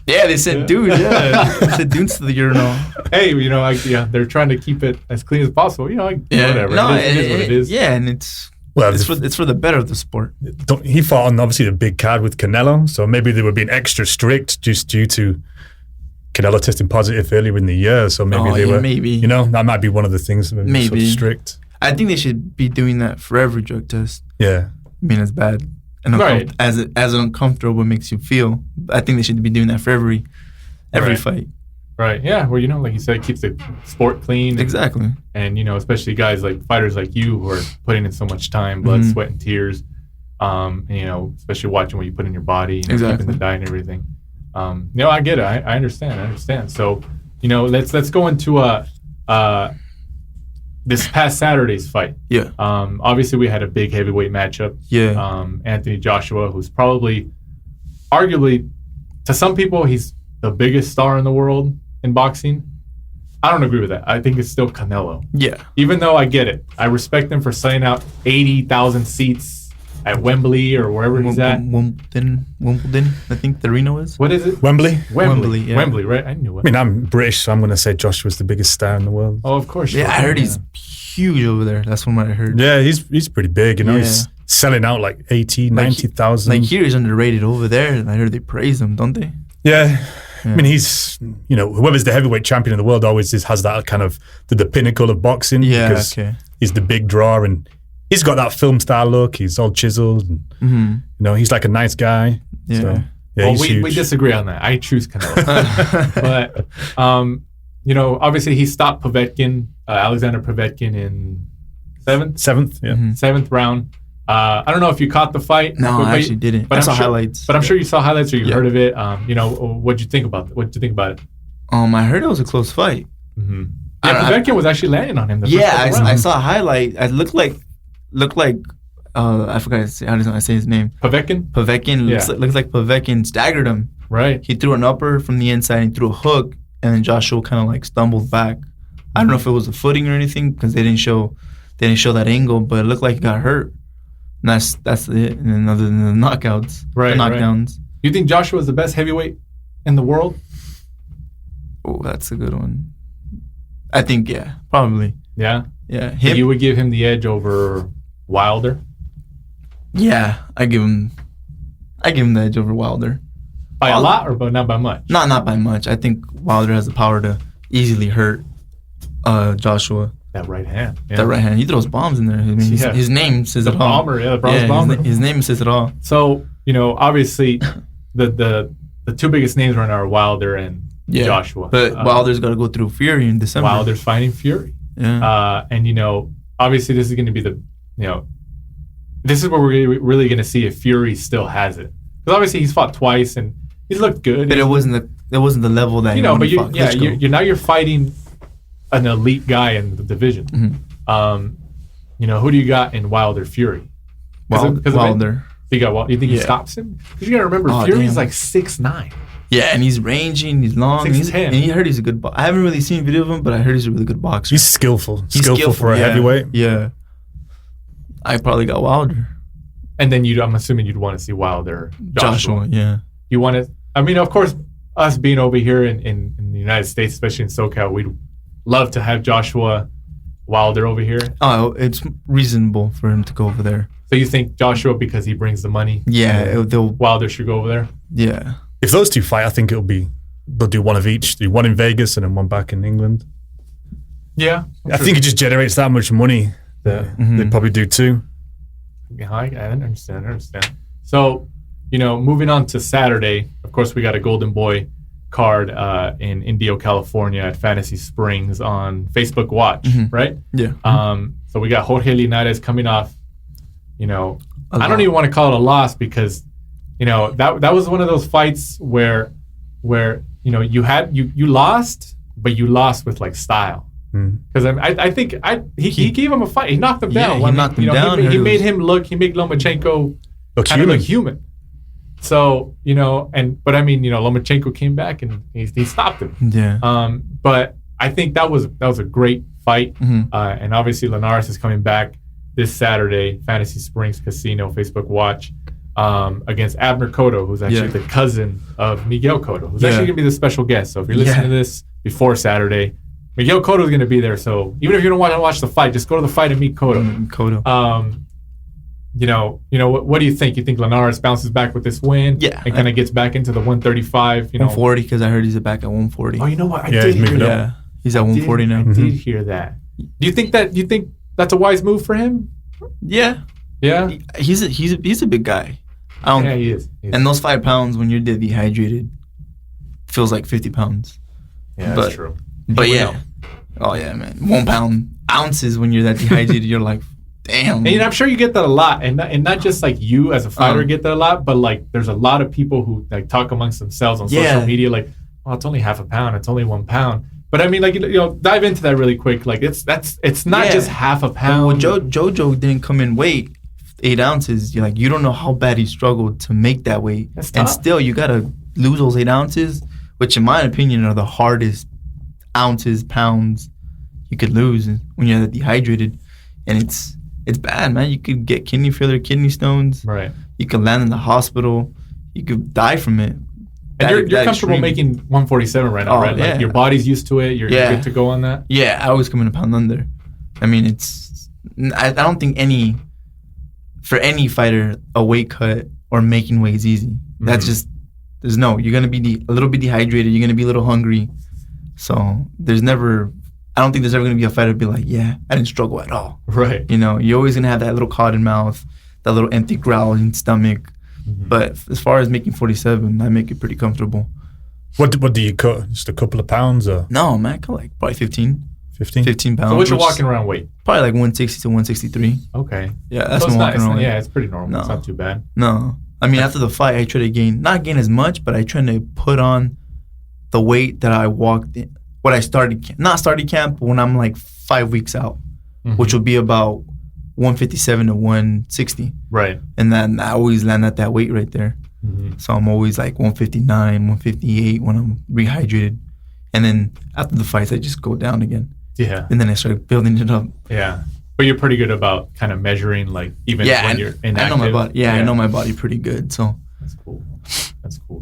yeah, they said dudes. Yeah, they said dudes to the urinal. Hey, you know, they're trying to keep it as clean as possible. You know, whatever. No, it is what it is. Yeah, and it's for the better of the sport. He fought on obviously the big card with Canelo, so maybe they were being extra strict just due to Canelo testing positive earlier in the year. So maybe they were, you know, that might be one of the things that maybe sort of strict. I think they should be doing that for every drug test. Yeah, I mean, it's bad. And as uncomfortable it makes you feel. I think they should be doing that for every fight. Right. Yeah. Well, you know, like you said, it keeps the sport clean. Exactly. And you know, especially guys like fighters like you who are putting in so much time, blood, sweat, and tears. And, you know, especially watching what you put in your body, and keeping the diet and everything. You know, I get it. I understand. So, you know, let's go into this past Saturday's fight. Yeah. Obviously, we had a big heavyweight matchup. Yeah. Anthony Joshua, who's probably, arguably, to some people, he's the biggest star in the world in boxing. I don't agree with that. I think it's still Canelo. Yeah. Even though I get it. I respect him for selling out 80,000 seats at Wembley or wherever he's at. Wimbledon, I think the arena is. What is it? Wembley, yeah. Wembley, right? I knew it. I mean, I'm British, so I'm going to say Joshua's the biggest star in the world. Oh, of course. Yeah, I heard he's huge over there. That's from what I heard. Yeah, he's pretty big. You know, he's selling out like 80, 90,000. Like here, he's underrated over there, and I heard they praise him, don't they? Yeah. I mean, he's, you know, whoever's the heavyweight champion in the world always has that kind of the pinnacle of boxing. Yeah, because he's the big draw, and he's got that film star look. He's all chiseled. And, you know, he's like a nice guy. Yeah. So, well, we disagree on that. I choose Canelo. But, you know, obviously he stopped Povetkin, Alexander Povetkin in seventh round. I don't know if you caught the fight. No, I actually didn't. But I saw highlights. But I'm sure you saw highlights or you heard of it. You know, what'd you think about it? I heard it was a close fight. Yeah, Povetkin was actually landing on him. I saw a highlight. It looked like I forgot how do I say his name? Povetkin looks like Povetkin staggered him. Right. He threw an upper from the inside and threw a hook, and then Joshua kind of like stumbled back. I don't know if it was a footing or anything because they didn't show that angle, but it looked like he got hurt. And that's it. And then other than the knockouts, the knockdowns. You think Joshua is the best heavyweight in the world? Oh, that's a good one. I think probably. Yeah. Yeah. So you would give him the edge over Wilder? Yeah, I give him the edge over Wilder. By a lot or not by much? Not by much. I think Wilder has the power to easily hurt Joshua. That right hand. Yeah. That right hand. He throws bombs in there. I mean, his name says it all. The bronze bomber. His name says it all. So, you know, obviously the two biggest names right now are Wilder and Joshua. But Wilder's got to go through Fury in December. Wilder's fighting Fury. Yeah. And, you know, obviously this is going to be this is where we're really going to see if Fury still has it. Because obviously he's fought twice and he's looked good. But it wasn't the level that you're fighting an elite guy in the division. Mm-hmm. You know, who do you got in Wilder Fury? Wilder. You think he stops him? Because you got to remember, Fury's like 6'9". Yeah, and he's rangy and he's long. 6'10". And he heard he's a good boxer. I haven't really seen video of him, but I heard he's a really good boxer. He's skillful. Skillful for a heavyweight. Yeah. I probably got Wilder. And then I'm assuming you'd want to see Wilder. Joshua, yeah. You want to, I mean, of course, us being over here in the United States, especially in SoCal, we'd love to have Joshua Wilder over here. Oh, it's reasonable for him to go over there. So you think Joshua, because he brings the money? Yeah. Wilder should go over there? Yeah. If those two fight, I think they'll do one of each. Do one in Vegas and then one back in England. Yeah. I think it just generates that much money that they probably do too. Yeah, I understand. So, moving on to Saturday, of course, we got a Golden Boy card in Indio, California at Fantasy Springs on Facebook Watch, right? Yeah. So we got Jorge Linares coming off, I don't even want to call it a loss because, that was one of those fights where you lost, but you lost with like style. Because I think he gave him a fight. He knocked him down. He knocked him down. He made Lomachenko kind of look human. So, but Lomachenko came back and he stopped him. Yeah. But I think that was a great fight. And obviously Linares is coming back this Saturday, Fantasy Springs Casino, Facebook Watch, against Abner Cotto, who's actually the cousin of Miguel Cotto, who's actually going to be the special guest. So if you're listening to this before Saturday, Miguel Cotto is going to be there. So even if you don't want to watch the fight, just go to the fight and meet Cotto. What do you think? You think Linares bounces back with this win? Yeah. And kind of gets back into the 135, 140, because I heard he's back at 140. Oh, you know what? I did hear that. Yeah. He's at 140 now. I did hear that. Do you think that's a wise move for him? Yeah. Yeah? He's a big guy. He is. And those 5 pounds when you're dehydrated feels like 50 pounds. Yeah, that's true. But yeah. Oh, yeah, man. 1 pound ounces when you're that dehydrated, you're like, damn. And I'm sure you get that a lot. And not just like you as a fighter get that a lot, but like there's a lot of people who like talk amongst themselves on social media like, well, it's only half a pound. It's only 1 pound. But I mean, like, dive into that really quick. Like, it's not just half a pound. Well, Jojo didn't come in weight 8 ounces. You're like, you don't know how bad he struggled to make that weight. That's tough. And still, you got to lose those 8 ounces, which in my opinion are the hardest pounds you could lose when you're dehydrated. And it's bad, man. You could get kidney failure, kidney stones. Right. You could land in the hospital. You could die from it. And you're comfortable making 147 right now, right? Like your body's used to it. You're good to go on that. Yeah, I always come in a pound under. I mean, I don't think for any fighter, a weight cut or making weight is easy. That's just, you're going to be a little bit dehydrated. You're going to be a little hungry. So I don't think there's ever going to be a fighter be like, yeah, I didn't struggle at all. Right. You're always going to have that little cotton mouth, that little empty growling stomach. But as far as making 47, I make it pretty comfortable. What do you cut? Just a couple of pounds? Or? No, man, I cut like probably 15. 15 pounds. So what's your walking around weight? Probably like 160 to 163. Okay. Yeah, that's my walking around weight. Yeah, it's pretty normal. No. It's not too bad. No. I mean, after the fight, I try to not gain as much, but I try to put on the weight that I walked in. What I not started camp, but when I'm like 5 weeks out, which will be about 157 to 160. Right. And then I always land at that weight right there. So I'm always like 159, 158 when I'm rehydrated. And then after the fights, I just go down again. Yeah. And then I start building it up. Yeah. But you're pretty good about kind of measuring, like, even when you're inactive. I know my body. Yeah, I know my body pretty good. So that's cool.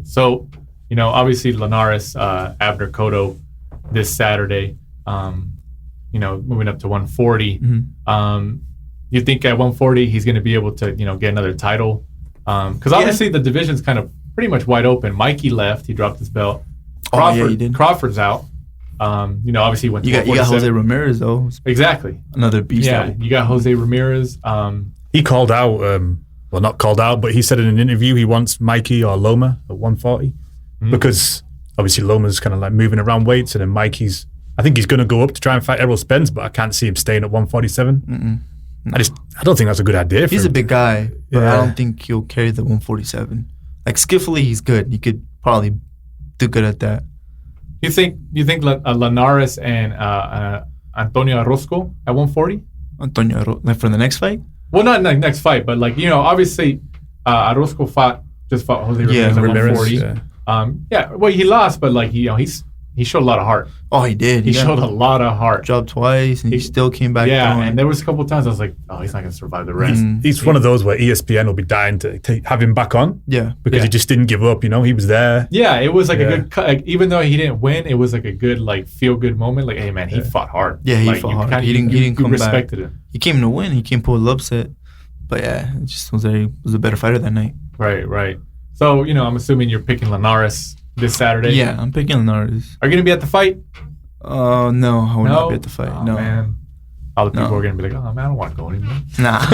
So, obviously Linares, Abner Cotto this Saturday, moving up to 140. You think at 140 he's going to be able to, get another title? Because obviously the division's kind of pretty much wide open. Mikey left; he dropped his belt. He did. Crawford's out. Obviously went. You got Jose Ramirez though. Exactly. Another beast. Yeah, you got Jose Ramirez. He called out. Well, not called out, but he said in an interview he wants Mikey or Loma at 140 because obviously Loma's kind of like moving around weights, and then Mikey's. I think he's going to go up to try and fight Errol Spence, but I can't see him staying at 147. I don't think that's a good idea. He's a big guy, but I don't think he'll carry the 147. Like skiffily, he's good. He could probably do good at that. You think Linares and Antonio Orozco at 140? Like for the next fight? Well, not next fight, but obviously Orozco just fought Jose Ramirez at 140. Well, he lost, but like he showed a lot of heart. Oh, he did. He showed a lot of heart. Dropped twice, and he still came back. Yeah, going. and there was a couple of times I was like, oh, he's not going to survive the rest. He's one of those where ESPN will be dying to have him back on. Yeah. Because he just didn't give up, he was there. Yeah, it was like a good cut. Like, even though he didn't win, it was like a good, like, feel-good moment. Like, hey, man, he fought hard. Yeah, he fought hard. He didn't come respected back. him. He came to win. He came pull the upset. But, yeah, it just was a better fighter that night. Right. So, I'm assuming you're picking Linares this Saturday. Yeah, I'm picking Linares. Are you going to be at the fight? No, I will not be at the fight. Oh, no, man. All the people are going to be like, oh, man, I don't want to go anymore. Nah.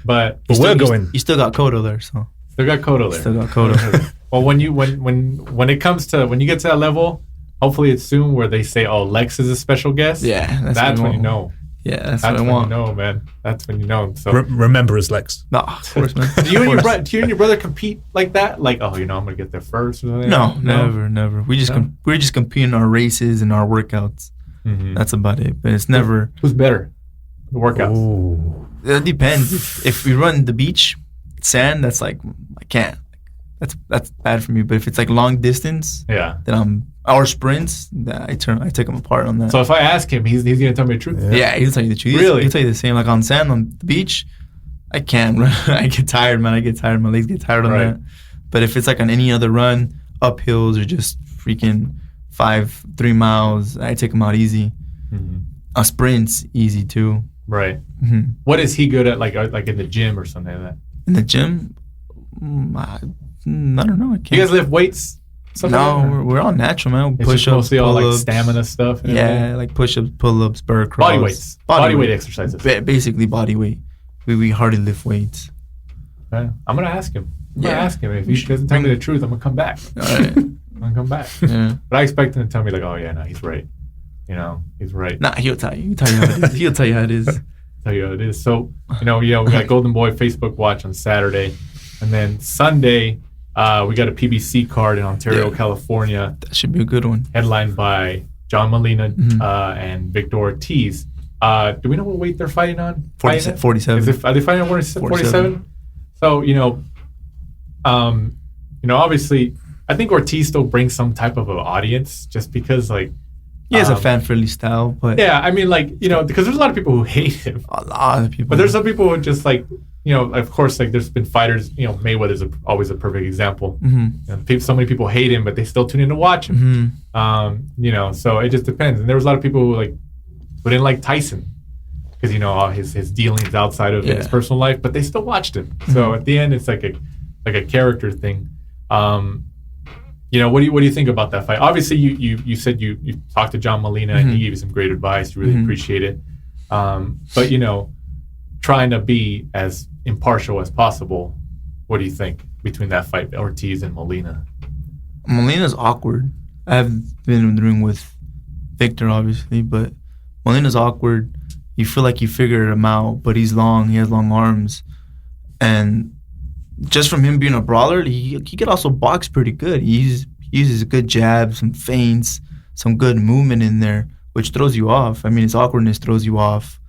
but we're going. You still got Cotto there, so. Still got Cotto there. Well, when it comes to, when you get to that level, hopefully it's soon where they say, oh, Lex is a special guest. Yeah. That's when you know. Yeah, that's what I want. You know, man. That's when you know. So remember his Lex. No, of course, man. Do you and your brother compete like that? Like, oh, I'm gonna get there first or something? No, never. We just we're just competing in our races and our workouts. Mm-hmm. That's about it. But it's never. Who's better? The workouts. Ooh. It depends. If we run the beach, sand, that's like I can't. That's bad for me. But if it's like long distance, then our sprints, I take them apart on that. So if I ask him, he's gonna tell me the truth. Yeah, he'll tell you the truth. Really? He'll tell you the same. Like on sand, on the beach, I can't run. I get tired, man. My legs get tired on that. But if it's like on any other run, up hills or just freaking 3 miles, I take them out easy. Mm-hmm. A sprint's easy too. Right. Mm-hmm. What is he good at? Like in the gym or something like that? In the gym, I don't know. I can't. You guys lift weights? No, we're all natural, man. Push-ups, mostly pull-ups, all like stamina stuff. Yeah, like push-ups, pull-ups, bar crawls. Body weights. Body weight exercises. Basically body weight. We hardly lift weights. Okay. I'm going to ask him. If he doesn't tell me the truth, I'm going to come back. All right. I'm going to come back. Yeah. But I expect him to tell me like, oh, yeah, no, he's right. He's right. Nah, he'll tell you. He'll tell you how it is. Tell you how it is. So, we got Golden Boy Facebook Watch on Saturday. And then Sunday, we got a PBC card in Ontario, California. That should be a good one. Headlined by John Molina and Victor Ortiz. Do we know what weight they're fighting on? 47. Are they fighting on 47? So, obviously, I think Ortiz still brings some type of an audience just because, like, he has a fan-friendly style, but yeah, I mean, like, because there's a lot of people who hate him. A lot of people. But there's some people who just like, of course, like there's been fighters. Mayweather's always a perfect example. Mm-hmm. So many people hate him, but they still tune in to watch him. Mm-hmm. So it just depends. And there was a lot of people who didn't like Tyson because all his dealings outside of his personal life, but they still watched him. Mm-hmm. So at the end, it's like a character thing. What do you think about that fight? Obviously, you said you talked to John Molina and he gave you some great advice. You really appreciate it. But trying to be as impartial as possible. What do you think between that fight, Ortiz and Molina? Molina's awkward. I have been in the ring with Victor, obviously, but Molina's awkward. You feel like you figured him out, but he's long. He has long arms, and just from him being a brawler, he could also box pretty good. He uses good jabs, some feints, some good movement in there, which throws you off. I mean, his awkwardness throws you off.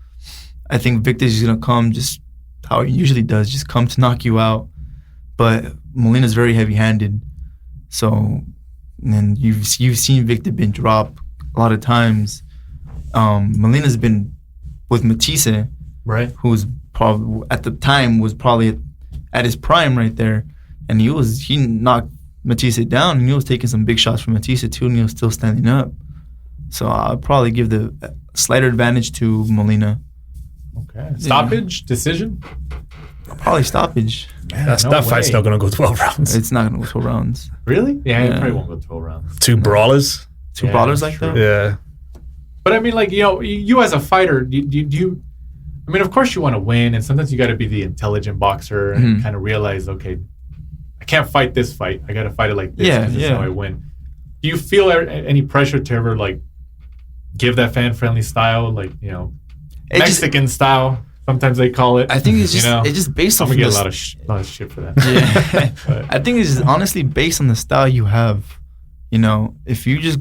I think Victor's going to come just how he usually does, just come to knock you out. But Molina's very heavy-handed. So, and you've seen Victor been dropped a lot of times. Molina's been with Matisse, right? Who's probably, at the time, was probably at his prime right there, and he knocked Matisse down, and he was taking some big shots from Matisse too, and he was still standing up. So I'll probably give the slighter advantage to Molina. Okay. Stoppage? Decision? Probably stoppage. Man, that fight's not going to go 12 rounds. It's not going to go 12 rounds. Really? Yeah, it probably won't go 12 rounds. Two brawlers? Two brawlers like that? Yeah. But I mean, like, you as a fighter, do you I mean, of course you want to win, and sometimes you got to be the intelligent boxer and kind of realize, okay, I can't fight this fight. I got to fight it like this because this is how I win. Do you feel any pressure to ever, like, give that fan-friendly style, like, Mexican style? Sometimes they call it. I think it's just based on. I'm gonna get a lot of shit for that. Yeah, I think it's just honestly based on the style you have. If you just,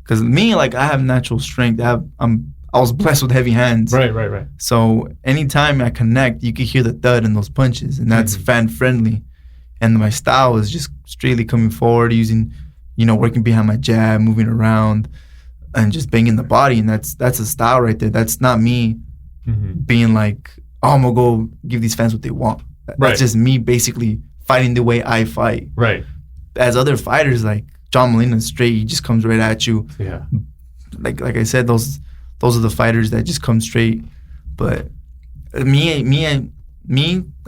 because me, like, I have natural strength. I'll I was blessed with heavy hands. Right. So anytime I connect, you can hear the thud in those punches, and that's fan friendly. And my style is just straightly coming forward, using, working behind my jab, moving around, and just banging the body. And that's a style right there. That's not me being like, oh, I'm gonna go give these fans what they want. That's just me basically fighting the way I fight. Right. As other fighters, like John Molina, straight, he just comes right at you. Yeah. Like I said, those are the fighters that just come straight. But me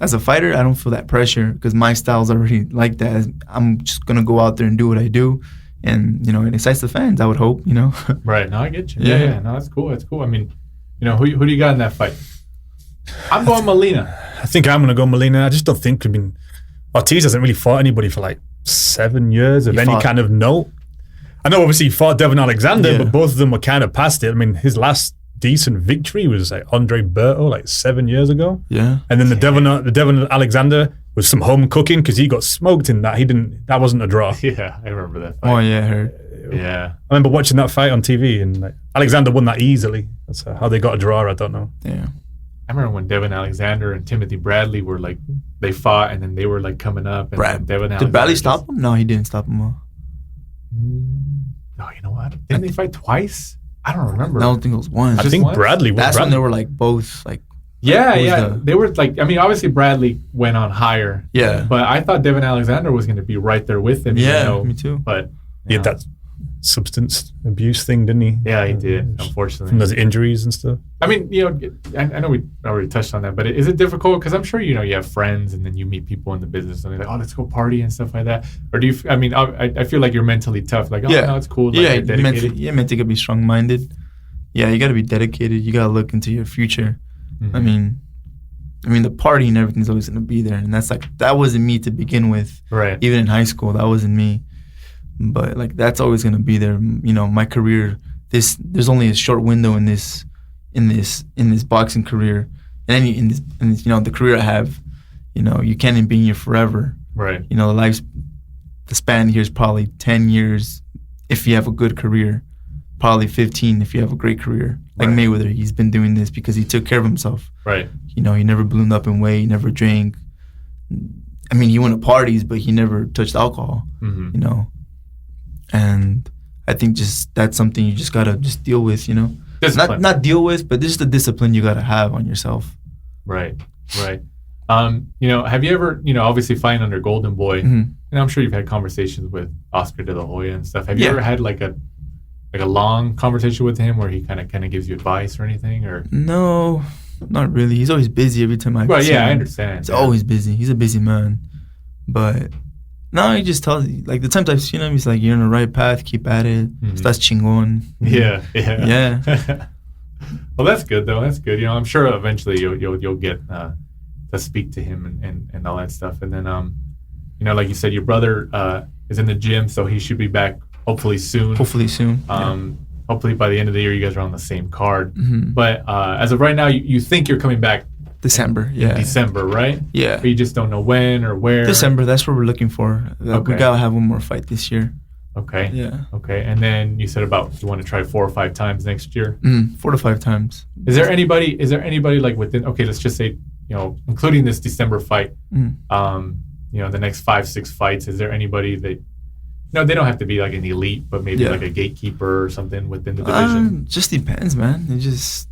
as a fighter, I don't feel that pressure because my style's already like that. I'm just gonna go out there and do what I do, and it excites the fans. I would hope, Right. No, I get you. Yeah. No, that's cool. That's cool. I mean, who do you got in that fight? I'm going Molina. I think I'm gonna go Molina. I just don't think. I mean, Ortiz hasn't really fought anybody for like 7 years of any kind of note. I know obviously he fought Devin Alexander, but both of them were kind of past it. I mean, his last decent victory was like Andre Berto like 7 years ago. Yeah. And then the Devin Alexander was some home cooking because he got smoked in that. That wasn't a draw. Yeah, I remember that fight. Oh yeah, I heard. Yeah. I remember watching that fight on TV and like, Alexander won that easily. That's how they got a draw, I don't know. Yeah. I remember when Devin Alexander and Timothy Bradley were like, they fought and then they were like coming up. And Did Bradley stop him? No, he didn't stop him. No, you know what? Didn't they fight twice? I don't remember. I don't think it was once. I think Bradley won. That's when they were like both like. Yeah. They were like, I mean, obviously Bradley went on higher. Yeah. But I thought Devin Alexander was going to be right there with him. Yeah, me too. But he had that substance abuse thing, didn't he? Yeah, he did, unfortunately. From those injuries and stuff. I mean, I know we already touched on that, but is it difficult? Because I'm sure, you have friends and then you meet people in the business and they're like, oh, let's go party and stuff like that. Or do you, I mean, I feel like you're mentally tough. Like, no, it's cool. Like, you're dedicated. You're meant to be strong-minded. Yeah, you got to be dedicated. You got to look into your future. Mm-hmm. I mean, the party and everything's always going to be there. And that wasn't me to begin with. Right. Even in high school, that wasn't me. But like that's always going to be there. My career, there's only a short window in this boxing career. And in this, the career I have, you can't be in here forever. Right. The span here is probably 10 years if you have a good career. Probably 15 if you have a great career. Like Mayweather, he's been doing this because he took care of himself. Right. He never ballooned up in weight, he never drank. I mean, he went to parties, but he never touched alcohol, And I think just that's something you just got to just deal with, Not deal with, but this is the discipline you got to have on yourself. Right. Have you ever, obviously fighting under Golden Boy, and I'm sure you've had conversations with Oscar De La Hoya and stuff. Have you ever had like a long conversation with him where he kind of gives you advice or anything? Or no, not really. He's always busy every time I see him. I understand. He's always busy. He's a busy man. But no, he just tells you, like the times I've seen him, he's like, you're on the right path, keep at it. Estás chingón. Yeah. Well, that's good though. That's good. I'm sure eventually you'll get to speak to him and all that stuff. And then like you said, your brother is in the gym, so he should be back hopefully soon. Hopefully by the end of the year you guys are on the same card. But as of right now, you think you're coming back December. In December, right? Yeah. But you just don't know when or where. December, that's what we're looking for. Okay. We gotta have one more fight this year. Okay. Yeah. Okay. And then you said about you want to try 4 or 5 times next year? 4 to 5 times. Is there anybody like within, okay, let's just say, including this December fight, the next 5-6 fights, is there anybody that, they don't have to be like an elite, but maybe like a gatekeeper or something within the division? Just depends, man. It just,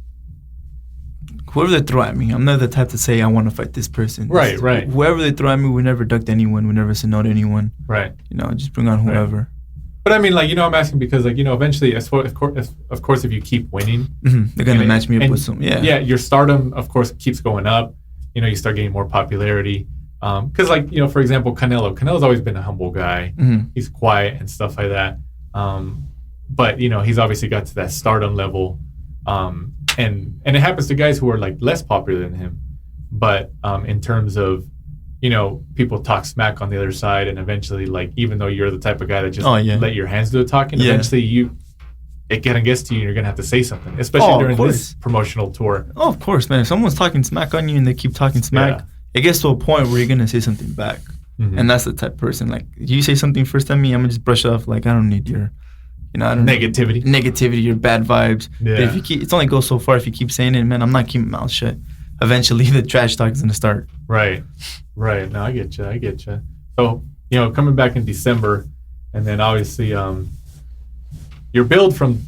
whoever they throw at me, I'm not the type to say I want to fight this person. Right. Whoever they throw at me, we never ducked anyone. We never said no to anyone. Right. Just bring on whoever. Right. But I mean, like, I'm asking because, like, eventually, of course, if you keep winning, they're gonna match me up with some. Yeah, your stardom, of course, keeps going up. You start getting more popularity. Because, like, for example, Canelo's always been a humble guy. He's quiet and stuff like that. But he's obviously got to that stardom level. And it happens to guys who are like less popular than him. But in terms of people talk smack on the other side, and eventually, like, even though you're the type of guy that just let your hands do the talking, eventually it kind of gets to you, and you're gonna have to say something, especially during this promotional tour. Oh, of course, man. If someone's talking smack on you and they keep talking smack, it gets to a point where you're gonna say something back, and that's the type of person. Like, you say something first at me, I'm gonna just brush it off. Like, I don't need your I don't negativity or bad vibes. Yeah. But if you keep, it's only goes so far. If you keep saying it, man, I'm not keeping my mouth shut. Eventually, the trash talk is gonna start. Right. No, I get you. So, coming back in December, and then obviously, you're billed from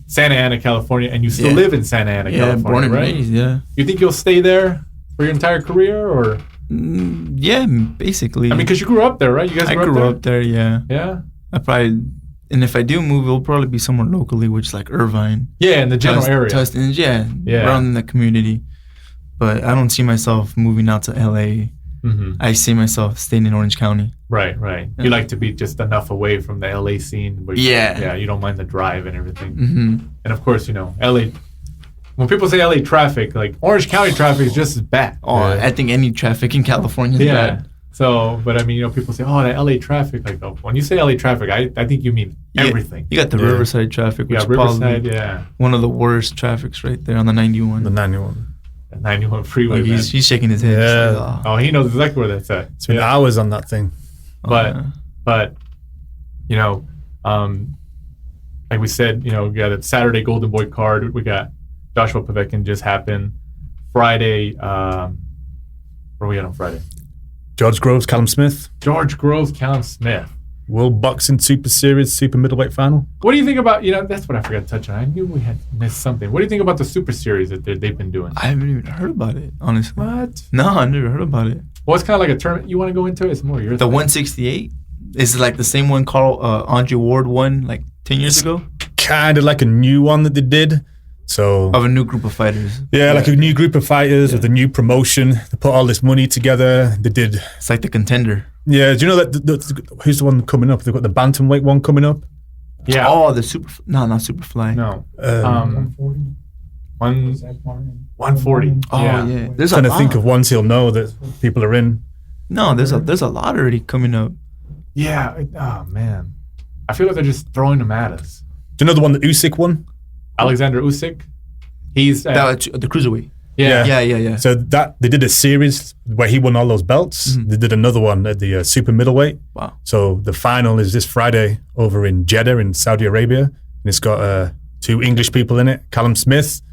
Santa Ana, California, and you still live in Santa Ana, California, born and right? raised, yeah. You think you'll stay there for your entire career, or? Yeah, basically. I mean, because you grew up there, right? You guys grew up there, yeah. Yeah. And if I do move, it'll probably be somewhere locally, which is like Irvine. Yeah, in the general area. Tustin, around in the community. But I don't see myself moving out to LA. Mm-hmm. I see myself staying in Orange County. Right. You like to be just enough away from the LA scene. But you don't mind the drive and everything. Mm-hmm. And of course, LA. When people say LA traffic, like Orange County traffic is just as bad. I think any traffic in California is bad. So, but I mean, people say, the LA traffic. Like, when you say LA traffic, I think you mean everything. You got the Riverside traffic, which is probably one of the worst traffics right there on the 91. The 91. The 91 freeway. Like he's shaking his head. Yeah. Like, he knows exactly where that's at. It's been hours on that thing. But like we said, we got a Saturday Golden Boy card. We got Joshua-Povetkin just happened. Friday, where are we at on Friday? George Groves, Callum Smith. World Boxing Super Series, Super Middleweight Final. What do you think about, that's what I forgot to touch on. I knew we had missed something. What do you think about the Super Series that they've been doing? I haven't even heard about it, honestly. What? No, I never heard about it. Well, it's kind of like a tournament. You want to go into it? It's more your The 168? Is it like the same one Andre Ward won like 10 years ago? Kind of like a new one that they did. So of a new group of fighters. Yeah, like a new group of fighters with a new promotion. They put all this money together. They did. It's like the Contender. Yeah, do you know that who's the one coming up? They've got the bantamweight one coming up. Yeah. Oh, the not Superfly. No. 140. Oh yeah. There's trying to think of ones he'll know that people are in. No, there's a lot already coming up. Yeah. Oh man, I feel like they're just throwing them at us. Do you know the one that Usyk won? Alexander Usyk. He's the cruiserweight. Yeah. So that they did a series where he won all those belts. Mm-hmm. They did another one at the super middleweight. Wow. So the final is this Friday over in Jeddah in Saudi Arabia, and it's got 2 English people in it, Callum Smith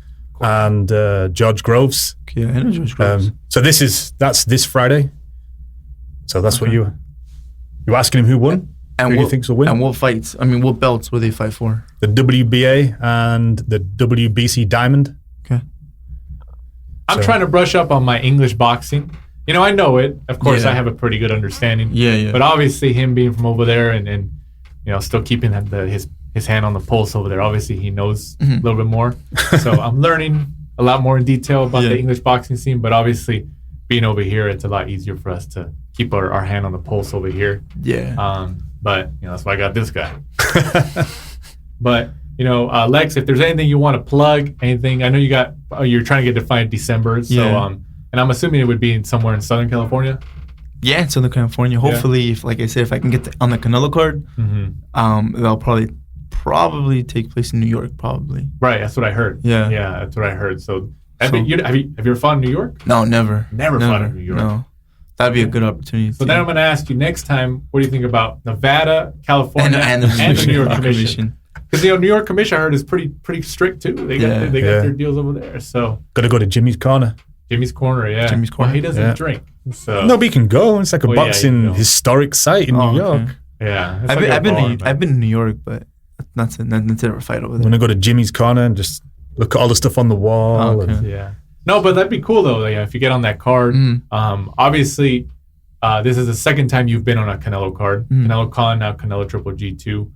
and George Groves. Yeah, I know George Groves. So that's this Friday. So that's what you asking him who won. And who do you think will win? And what fights? I mean, what belts will they fight for? The WBA and the WBC Diamond. Okay. I'm trying to brush up on my English boxing. I know it. Of course, I have a pretty good understanding. Yeah. But obviously, him being from over there and still keeping his hand on the pulse over there, obviously he knows a little bit more. So I'm learning a lot more in detail about the English boxing scene. But obviously, being over here, it's a lot easier for us to keep our hand on the pulse over here. Yeah. But that's why I got this guy. But Lex, if there's anything you want to plug, anything, I know you're trying to get defined December. So and I'm assuming it would be somewhere in Southern California. Yeah, in Southern California. Hopefully, if I can get on the Canelo card, that'll probably take place in New York. Probably. Right. That's what I heard. Yeah. That's what I heard. So have you ever fought in New York? No, never. Never fought in New York. No. That'd be a good opportunity. So then I'm going to ask you next time, what do you think about Nevada, California, and the New York Commission? Because New York Commission, I heard, is pretty strict too. They got their deals over there. So got to go to Jimmy's Corner. Jimmy's Corner, yeah. Jimmy's Corner. Well, he doesn't drink. So no, but he can go. It's like a boxing historic site in New York. Okay. Yeah, I've been in New York, but not to ever fight over there. I'm gonna go to Jimmy's Corner and just look at all the stuff on the wall. Yeah. No, but that'd be cool though. If you get on that card, obviously, this is the second time you've been on a Canelo card. Canelo Con, now Canelo Triple G2.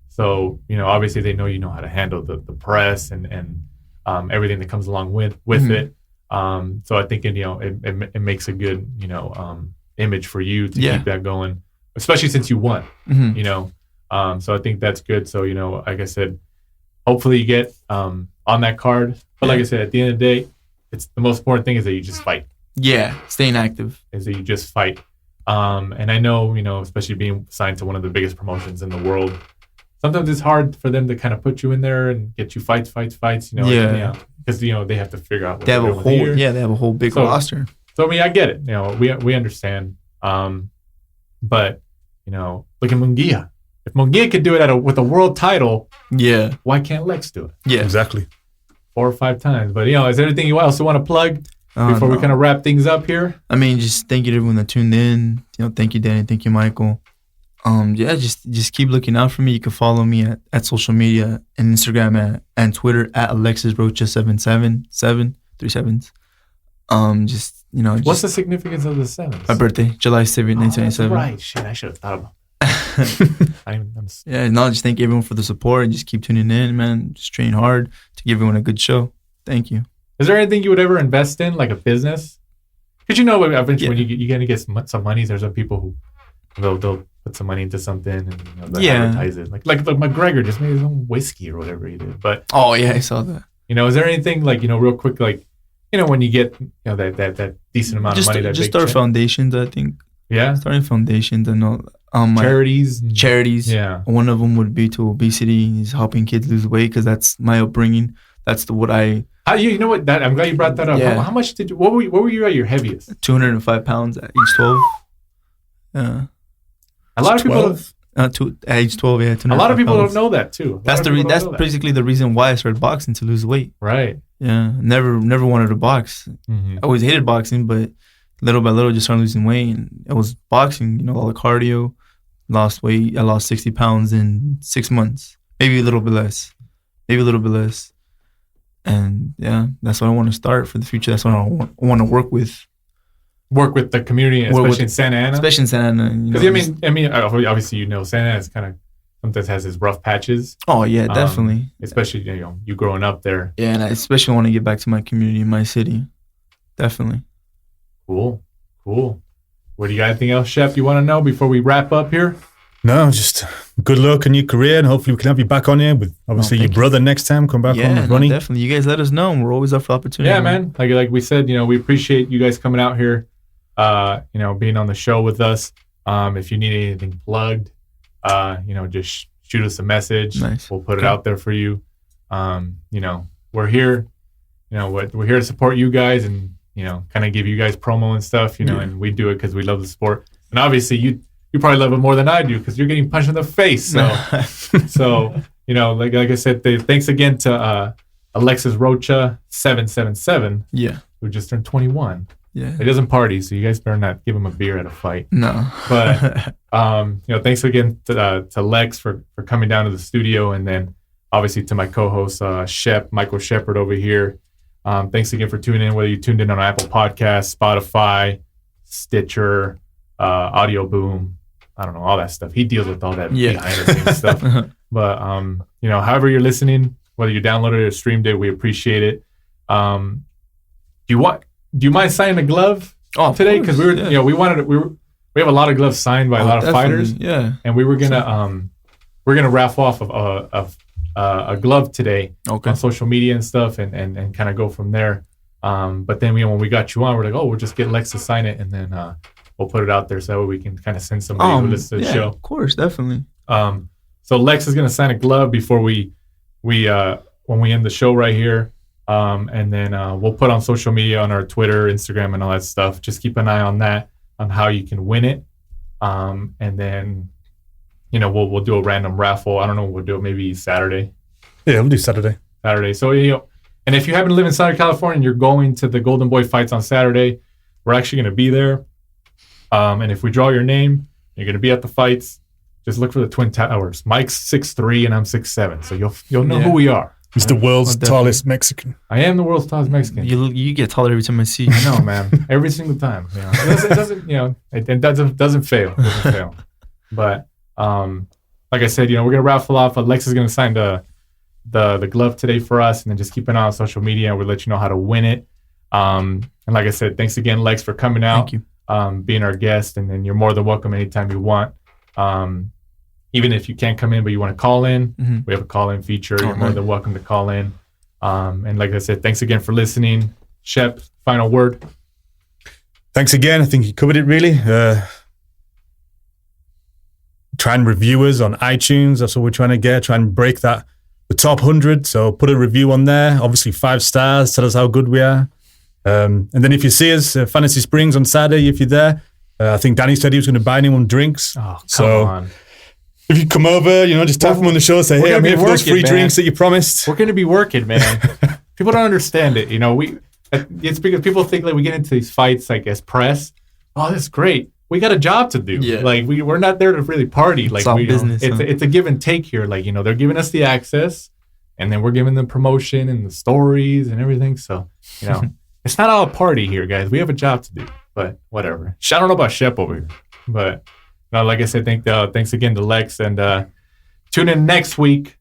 So obviously they know you know how to handle the press and everything that comes along with it. So I think it makes a good image for you to keep that going, especially since you won. So I think that's good. So like I said, hopefully you get on that card. But like I said, at the end of the day, it's the most important thing is that you just fight. Yeah, staying active. Is that you just fight. And I know, especially being signed to one of the biggest promotions in the world, sometimes it's hard for them to kind of put you in there and get you fights. Because they have to figure out what they have a whole they have a whole big roster. So I mean, I get it. We understand. But look at Munguia. if Munguia could do it with a world title, why can't Lex do it? Yeah, exactly. 4 or 5 times. But, is there anything you also want to plug before we kind of wrap things up here? I mean, just thank you to everyone that tuned in. Thank you, Danny. Thank you, Michael. Just keep looking out for me. You can follow me at social media and Instagram and Twitter at Alexis Rocha 777 3 sevens. What's the significance of the 7s? My birthday, July 7th, 1997. Right. Shit, I should have thought about that. Just thank everyone for the support. Just keep tuning in, man. Just train hard to give everyone a good show. Thank you. Is there anything you would ever invest in, like a business? Because eventually when you're going to get some money, there's some people who they'll put some money into something and they'll advertise it. Like McGregor just made his own whiskey or whatever he did. But I saw that. Is there anything like real quick, like when you get that decent amount of money, just start foundations, I think. Yeah, starting foundations and all. Charities. Yeah. One of them would be to obesity. Is helping kids lose weight because that's my upbringing. That's I'm glad you brought that up. Yeah. How much what were you at your heaviest? 205 pounds at age 12. Yeah. A lot of people at age 12, yeah. A lot of people don't know that too. That's basically the reason why I started boxing, to lose weight. Right. Yeah. Never wanted to box. Mm-hmm. I always hated boxing, but little by little just started losing weight, and it was boxing, all the cardio, lost weight. I lost 60 pounds in 6 months, maybe a little bit less. And that's what I want to start for the future. That's what I want to work with. Work with the community, especially in Santa Ana. Especially in Santa Ana. Because obviously Santa Ana is kind of sometimes has its rough patches. Oh yeah, definitely. Especially you growing up there. Yeah, and I especially want to get back to my community, my city. Definitely. Cool. What do you got? Anything else, Shep, you want to know before we wrap up here? No, just good luck in your career, and hopefully we can have you back on here with obviously your brother next time. Come back on with Ronnie. Definitely. You guys let us know. We're always up for opportunity. Yeah, man. Like we said, we appreciate you guys coming out here, being on the show with us. If you need anything plugged, just shoot us a message. Nice. We'll put it out there for you. We're here. We're here to support you guys and kind of give you guys promo and stuff. And we do it because we love the sport. And obviously, you probably love it more than I do because you're getting punched in the face. So, like I said, thanks again to Alexis Rocha 777. Yeah, who just turned 21. Yeah, he doesn't party, so you guys better not give him a beer at a fight. No, but thanks again to Lex for coming down to the studio, and then obviously to my co-host Michael Shepard over here. Thanks again for tuning in. Whether you tuned in on Apple Podcasts, Spotify, Stitcher, Audio Boom, I don't know, all that stuff. He deals with all that behind the scenes stuff. But however you're listening, whether you downloaded it or streamed it, we appreciate it. Do you mind signing a glove today? Because we have a lot of gloves signed by a lot of fighters. Yeah, and we're gonna raffle off of a glove today on social media and stuff, and kind of go from there. But then when we got you on, we're like, we'll just get Lex to sign it, and then we'll put it out there so that way we can kind of send somebody who listens to the show. Of course, definitely. So Lex is gonna sign a glove before when we end the show right here. And then we'll put on social media, on our Twitter, Instagram, and all that stuff. Just keep an eye on that, on how you can win it. And then, we'll do a random raffle. I don't know, we'll do it maybe Saturday. Yeah, we'll do Saturday. So, and if you happen to live in Southern California and you're going to the Golden Boy fights on Saturday, we're actually going to be there. And if we draw your name, you're going to be at the fights. Just look for the Twin Towers. Mike's 6'3" and I'm 6'7", so you'll know who we are. He's the world's tallest Mexican. I am the world's tallest Mexican. You get taller every time I see you. I know, man. Every single time. It doesn't fail. But like I said, we're gonna raffle off. Alexis is gonna sign the glove today for us, and then just keep an eye on social media, and we'll let you know how to win it. And like I said, thanks again, Lex, for coming out. Thank you. Being our guest, and then you're more than welcome anytime you want. Even if you can't come in, but you want to call in, we have a call-in feature. You're more than welcome to call in. And like I said, thanks again for listening. Shep, final word. Thanks again. I think you covered it really. Try and review us on iTunes. That's what we're trying to get. Try and break the top 100. So put a review on there. Obviously 5 stars. Tell us how good we are. And then if you see us, Fantasy Springs on Saturday, if you're there, I think Danny said he was going to buy anyone drinks. Oh, come on. If you come over, just tap them on the shoulder, say, hey, I'm here for those free drinks that you promised. We're going to be working, man. People don't understand it. It's because people think like we get into these fights like as press. Oh, that's great. We got a job to do. Yeah. Like we're not there to really party. Like business. It's a give and take here. Like, they're giving us the access and then we're giving them promotion and the stories and everything. So, it's not all a party here, guys. We have a job to do, but whatever. I don't know about Shep over here, but like I said, thanks again to Lex, and tune in next week.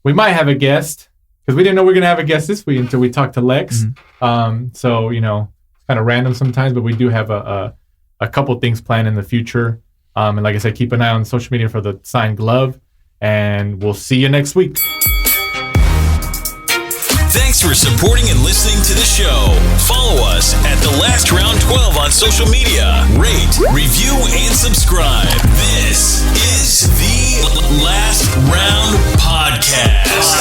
We might have a guest because we didn't know we were going to have a guest this week until we talked to Lex. Mm-hmm. So, it's kind of random sometimes, but we do have a couple things planned in the future. And like I said, keep an eye on social media for the signed glove, and we'll see you next week. Thanks for supporting and listening to the show. Follow us at The Last Round 12 on social media. Rate, review, and subscribe. This is the Last Round Podcast.